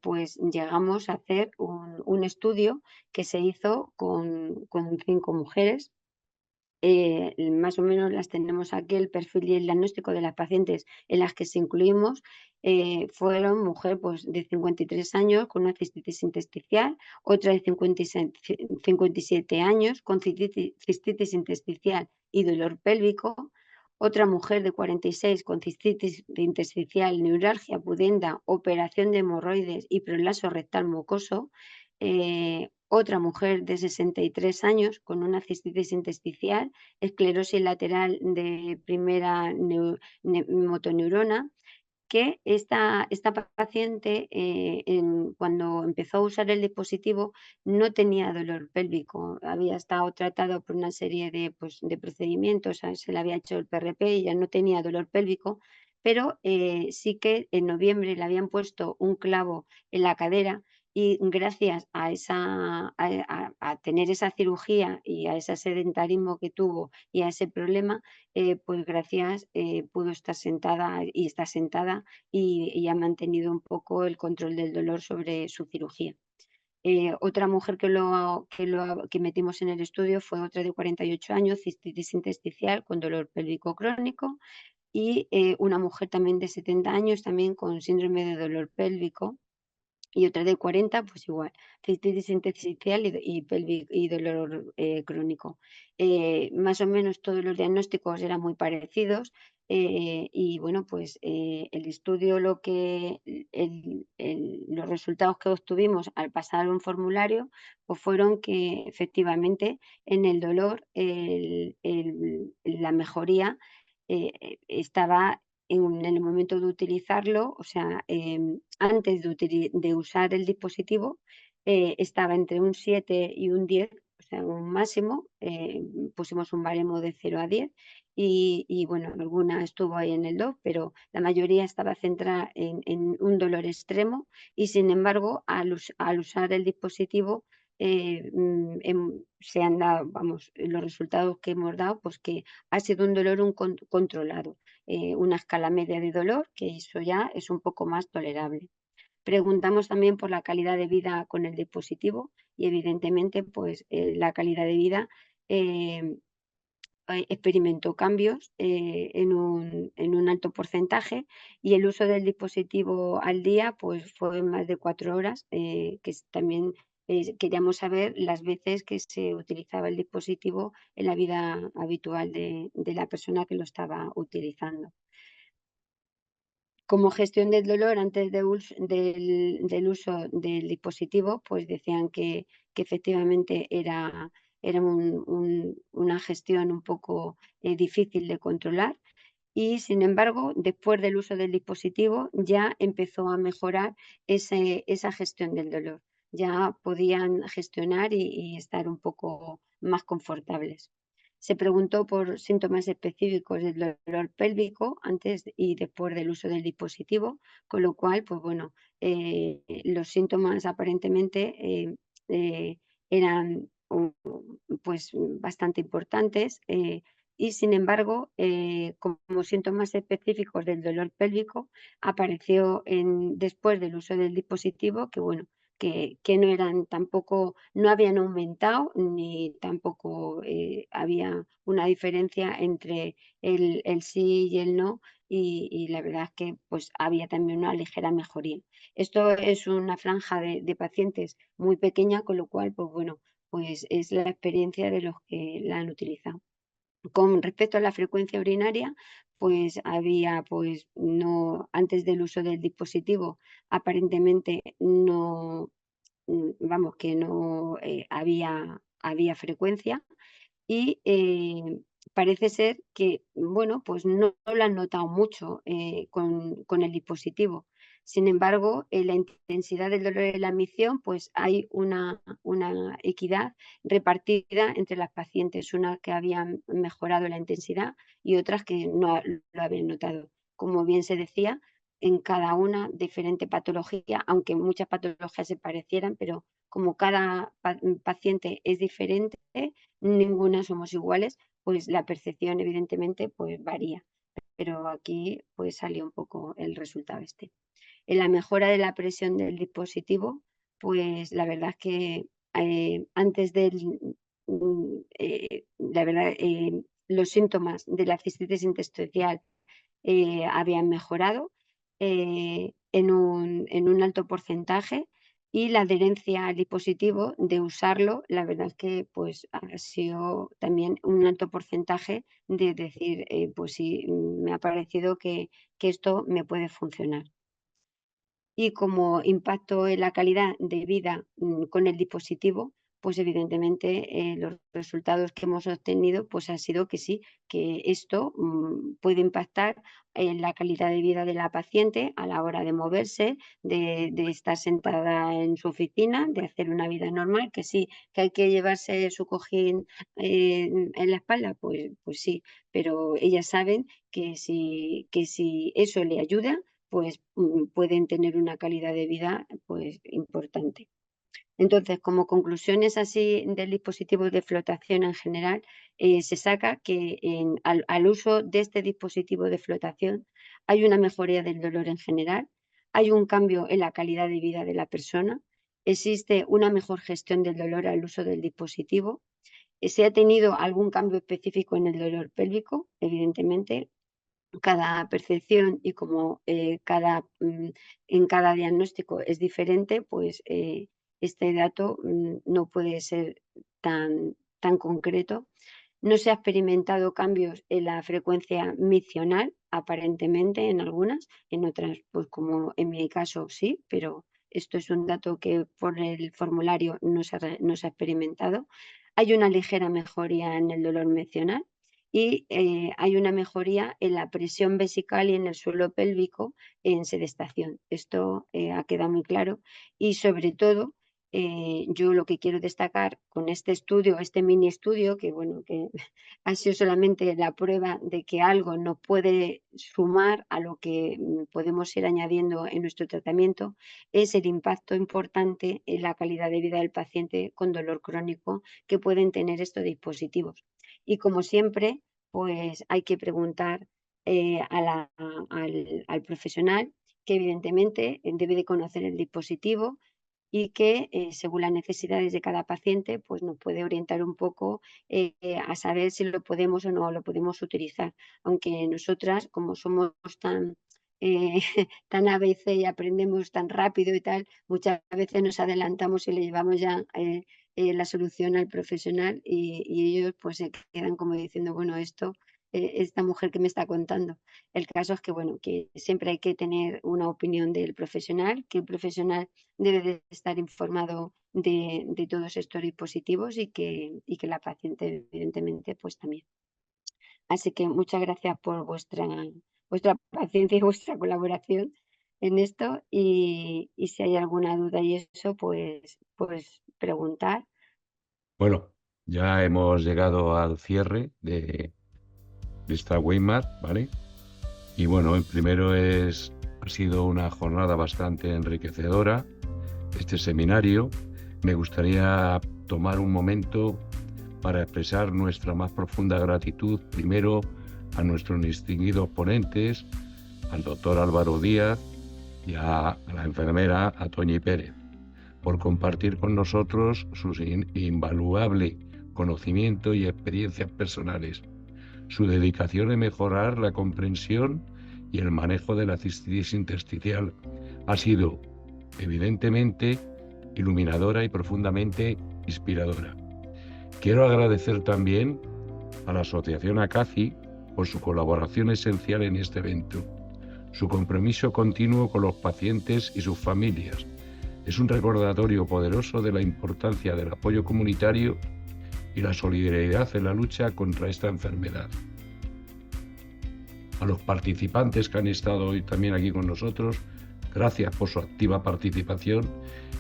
pues llegamos a hacer un estudio que se hizo con 5 mujeres. Más o menos las tenemos aquí, el perfil y el diagnóstico de las pacientes en las que se incluimos fueron mujer pues, de 53 años con una cistitis intersticial, otra de 57 años con cistitis intersticial y dolor pélvico, otra mujer de 46 con cistitis intersticial, neuralgia, pudenda, operación de hemorroides y prolapso rectal mucoso, otra mujer de 63 años con una cistitis intersticial, esclerosis lateral de primera motoneurona, que esta paciente cuando empezó a usar el dispositivo no tenía dolor pélvico, había estado tratado por una serie de procedimientos, se le había hecho el PRP y ya no tenía dolor pélvico, pero sí que en noviembre le habían puesto un clavo en la cadera y gracias a, a tener esa cirugía y a ese sedentarismo que tuvo y a ese problema, pues gracias pudo estar sentada y está sentada y ha mantenido un poco el control del dolor sobre su cirugía. Otra mujer que metimos en el estudio fue otra de 48 años, cistitis intersticial con dolor pélvico crónico, y una mujer también de 70 años también con síndrome de dolor pélvico, y otra de 40, pues igual, cistitis intersticial y dolor crónico. Más o menos todos los diagnósticos eran muy parecidos, y bueno, pues el estudio, los resultados que obtuvimos al pasar un formulario, pues fueron que efectivamente en el dolor la mejoría estaba en el momento de utilizarlo, o sea, antes de usar el dispositivo, estaba entre un 7 y un 10, o sea, un máximo, pusimos un baremo de 0 a 10 y bueno, alguna estuvo ahí en el 2, pero la mayoría estaba centrada en un dolor extremo y sin embargo, al usar el dispositivo, se han dado, vamos, los resultados que hemos dado, pues que ha sido un dolor controlado, una escala media de dolor, que eso ya es un poco más tolerable. Preguntamos también por la calidad de vida con el dispositivo y evidentemente pues la calidad de vida experimentó cambios en un alto porcentaje, y el uso del dispositivo al día pues fue más de 4 horas, también queríamos saber las veces que se utilizaba el dispositivo en la vida habitual de la persona que lo estaba utilizando. Como gestión del dolor antes del uso del dispositivo, pues decían que efectivamente era una gestión un poco difícil de controlar, y sin embargo, después del uso del dispositivo ya empezó a mejorar esa gestión del dolor. Ya podían gestionar y estar un poco más confortables. Se preguntó por síntomas específicos del dolor pélvico antes y después del uso del dispositivo, con lo cual, pues bueno, los síntomas aparentemente eran pues bastante importantes, y sin embargo, como síntomas específicos del dolor pélvico, apareció después del uso del dispositivo que bueno, que no eran tampoco, no habían aumentado ni tampoco había una diferencia entre el sí y el no, y la verdad es que pues había también una ligera mejoría. Esto es una franja de pacientes muy pequeña, con lo cual pues bueno, pues es la experiencia de los que la han utilizado. Con respecto a la frecuencia urinaria, pues había, pues no, antes del uso del dispositivo, aparentemente no, vamos, que no había frecuencia, y parece ser que, bueno, pues no lo han notado mucho con el dispositivo. Sin embargo, en la intensidad del dolor de la admisión, pues hay una equidad repartida entre las pacientes, unas que habían mejorado la intensidad y otras que no lo habían notado. Como bien se decía, en cada una diferente patología, aunque muchas patologías se parecieran, pero como cada paciente es diferente, ninguna somos iguales, pues la percepción evidentemente pues varía. Pero aquí pues salió un poco el resultado este. En la mejora de la presión del dispositivo, pues la verdad es que antes la verdad, los síntomas de la cistitis intersticial habían mejorado en un alto porcentaje, y la adherencia al dispositivo de usarlo, la verdad es que pues ha sido también un alto porcentaje de decir, pues sí, me ha parecido que esto me puede funcionar. Y como impacto en la calidad de vida con el dispositivo, pues evidentemente los resultados que hemos obtenido pues ha sido que sí, que esto puede impactar en la calidad de vida de la paciente a la hora de moverse, de estar sentada en su oficina, de hacer una vida normal, que sí, que hay que llevarse su cojín en la espalda, pues sí, pero ellas saben que si eso le ayuda, pues pueden tener una calidad de vida pues importante. Entonces, como conclusiones así del dispositivo de flotación en general, se saca que al uso de este dispositivo de flotación hay una mejoría del dolor en general, hay un cambio en la calidad de vida de la persona, existe una mejor gestión del dolor al uso del dispositivo, se ha tenido algún cambio específico en el dolor pélvico, evidentemente, cada percepción y como en cada diagnóstico es diferente, pues este dato no puede ser tan concreto. No se ha experimentado cambios en la frecuencia miccional, aparentemente en algunas, en otras, pues como en mi caso sí, pero esto es un dato que por el formulario no se ha experimentado. Hay una ligera mejoría en el dolor miccional y hay una mejoría en la presión vesical y en el suelo pélvico en sedestación. Esto ha quedado muy claro y sobre todo yo lo que quiero destacar con este estudio, este mini estudio, que bueno, que ha sido solamente la prueba de que algo nos puede sumar a lo que podemos ir añadiendo en nuestro tratamiento, es el impacto importante en la calidad de vida del paciente con dolor crónico que pueden tener estos dispositivos. Y como siempre, pues hay que preguntar al profesional, que evidentemente debe de conocer el dispositivo y que según las necesidades de cada paciente pues nos puede orientar un poco a saber si lo podemos o no lo podemos utilizar. Aunque nosotras, como somos tan, tan ABC y aprendemos tan rápido y tal, muchas veces nos adelantamos y le llevamos ya la solución al profesional y ellos pues se quedan como diciendo, bueno, esta mujer que me está contando. El caso es que, bueno, que siempre hay que tener una opinión del profesional, que el profesional debe de estar informado de todos estos dispositivos y que la paciente, evidentemente, pues también. Así que muchas gracias por vuestra paciencia y vuestra colaboración en esto y si hay alguna duda y eso, pues preguntar. Bueno, ya hemos llegado al cierre de esta webinar, ¿vale? Y bueno, el primero ha sido una jornada bastante enriquecedora, este seminario. Me gustaría tomar un momento para expresar nuestra más profunda gratitud, primero a nuestros distinguidos ponentes, al doctor Álvaro Díaz y a la enfermera Atoñi Pérez, por compartir con nosotros su invaluable conocimiento y experiencias personales, su dedicación a mejorar la comprensión y el manejo de la cistitis intersticial ha sido, evidentemente, iluminadora y profundamente inspiradora. Quiero agradecer también a la Asociación ACACI por su colaboración esencial en este evento, su compromiso continuo con los pacientes y sus familias. Es un recordatorio poderoso de la importancia del apoyo comunitario y la solidaridad en la lucha contra esta enfermedad. A los participantes que han estado hoy también aquí con nosotros, gracias por su activa participación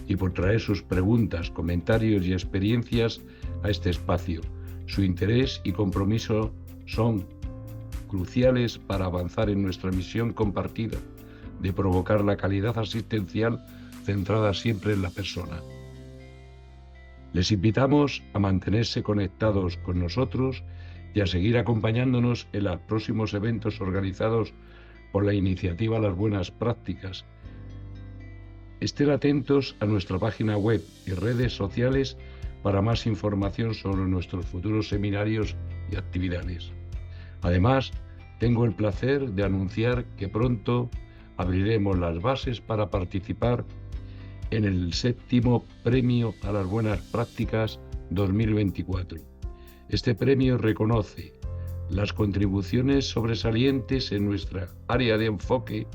y por traer sus preguntas, comentarios y experiencias a este espacio. Su interés y compromiso son cruciales para avanzar en nuestra misión compartida de provocar la calidad asistencial centrada siempre en la persona. Les invitamos a mantenerse conectados con nosotros y a seguir acompañándonos en los próximos eventos organizados por la iniciativa Las Buenas Prácticas. Estén atentos a nuestra página web y redes sociales para más información sobre nuestros futuros seminarios y actividades. Además, tengo el placer de anunciar que pronto abriremos las bases para participar en el 7º Premio a las Buenas Prácticas 2024. Este premio reconoce las contribuciones sobresalientes en nuestra área de enfoque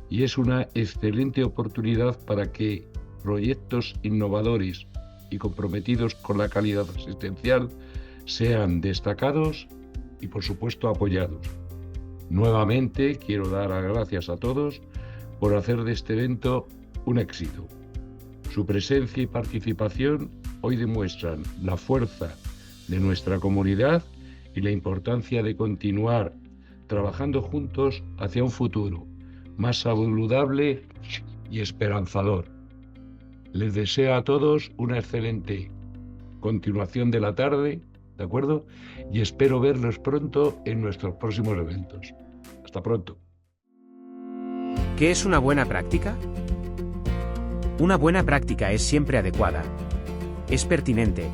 y es una excelente oportunidad para que proyectos innovadores y comprometidos con la calidad asistencial sean destacados y, por supuesto, apoyados. Nuevamente, quiero dar las gracias a todos por hacer de este evento un éxito. Su presencia y participación hoy demuestran la fuerza de nuestra comunidad y la importancia de continuar trabajando juntos hacia un futuro más saludable y esperanzador. Les deseo a todos una excelente continuación de la tarde, ¿de acuerdo? Y espero verlos pronto en nuestros próximos eventos. Hasta pronto. ¿Qué es una buena práctica? Una buena práctica es siempre adecuada. Es pertinente.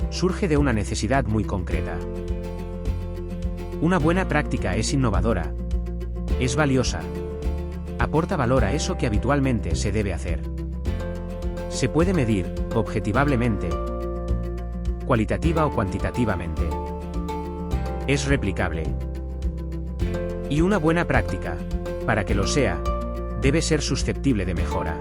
Surge de una necesidad muy concreta. Una buena práctica es innovadora. Es valiosa. Aporta valor a eso que habitualmente se debe hacer. Se puede medir, objetivablemente, cualitativa o cuantitativamente. Es replicable. Y una buena práctica, para que lo sea, debe ser susceptible de mejora.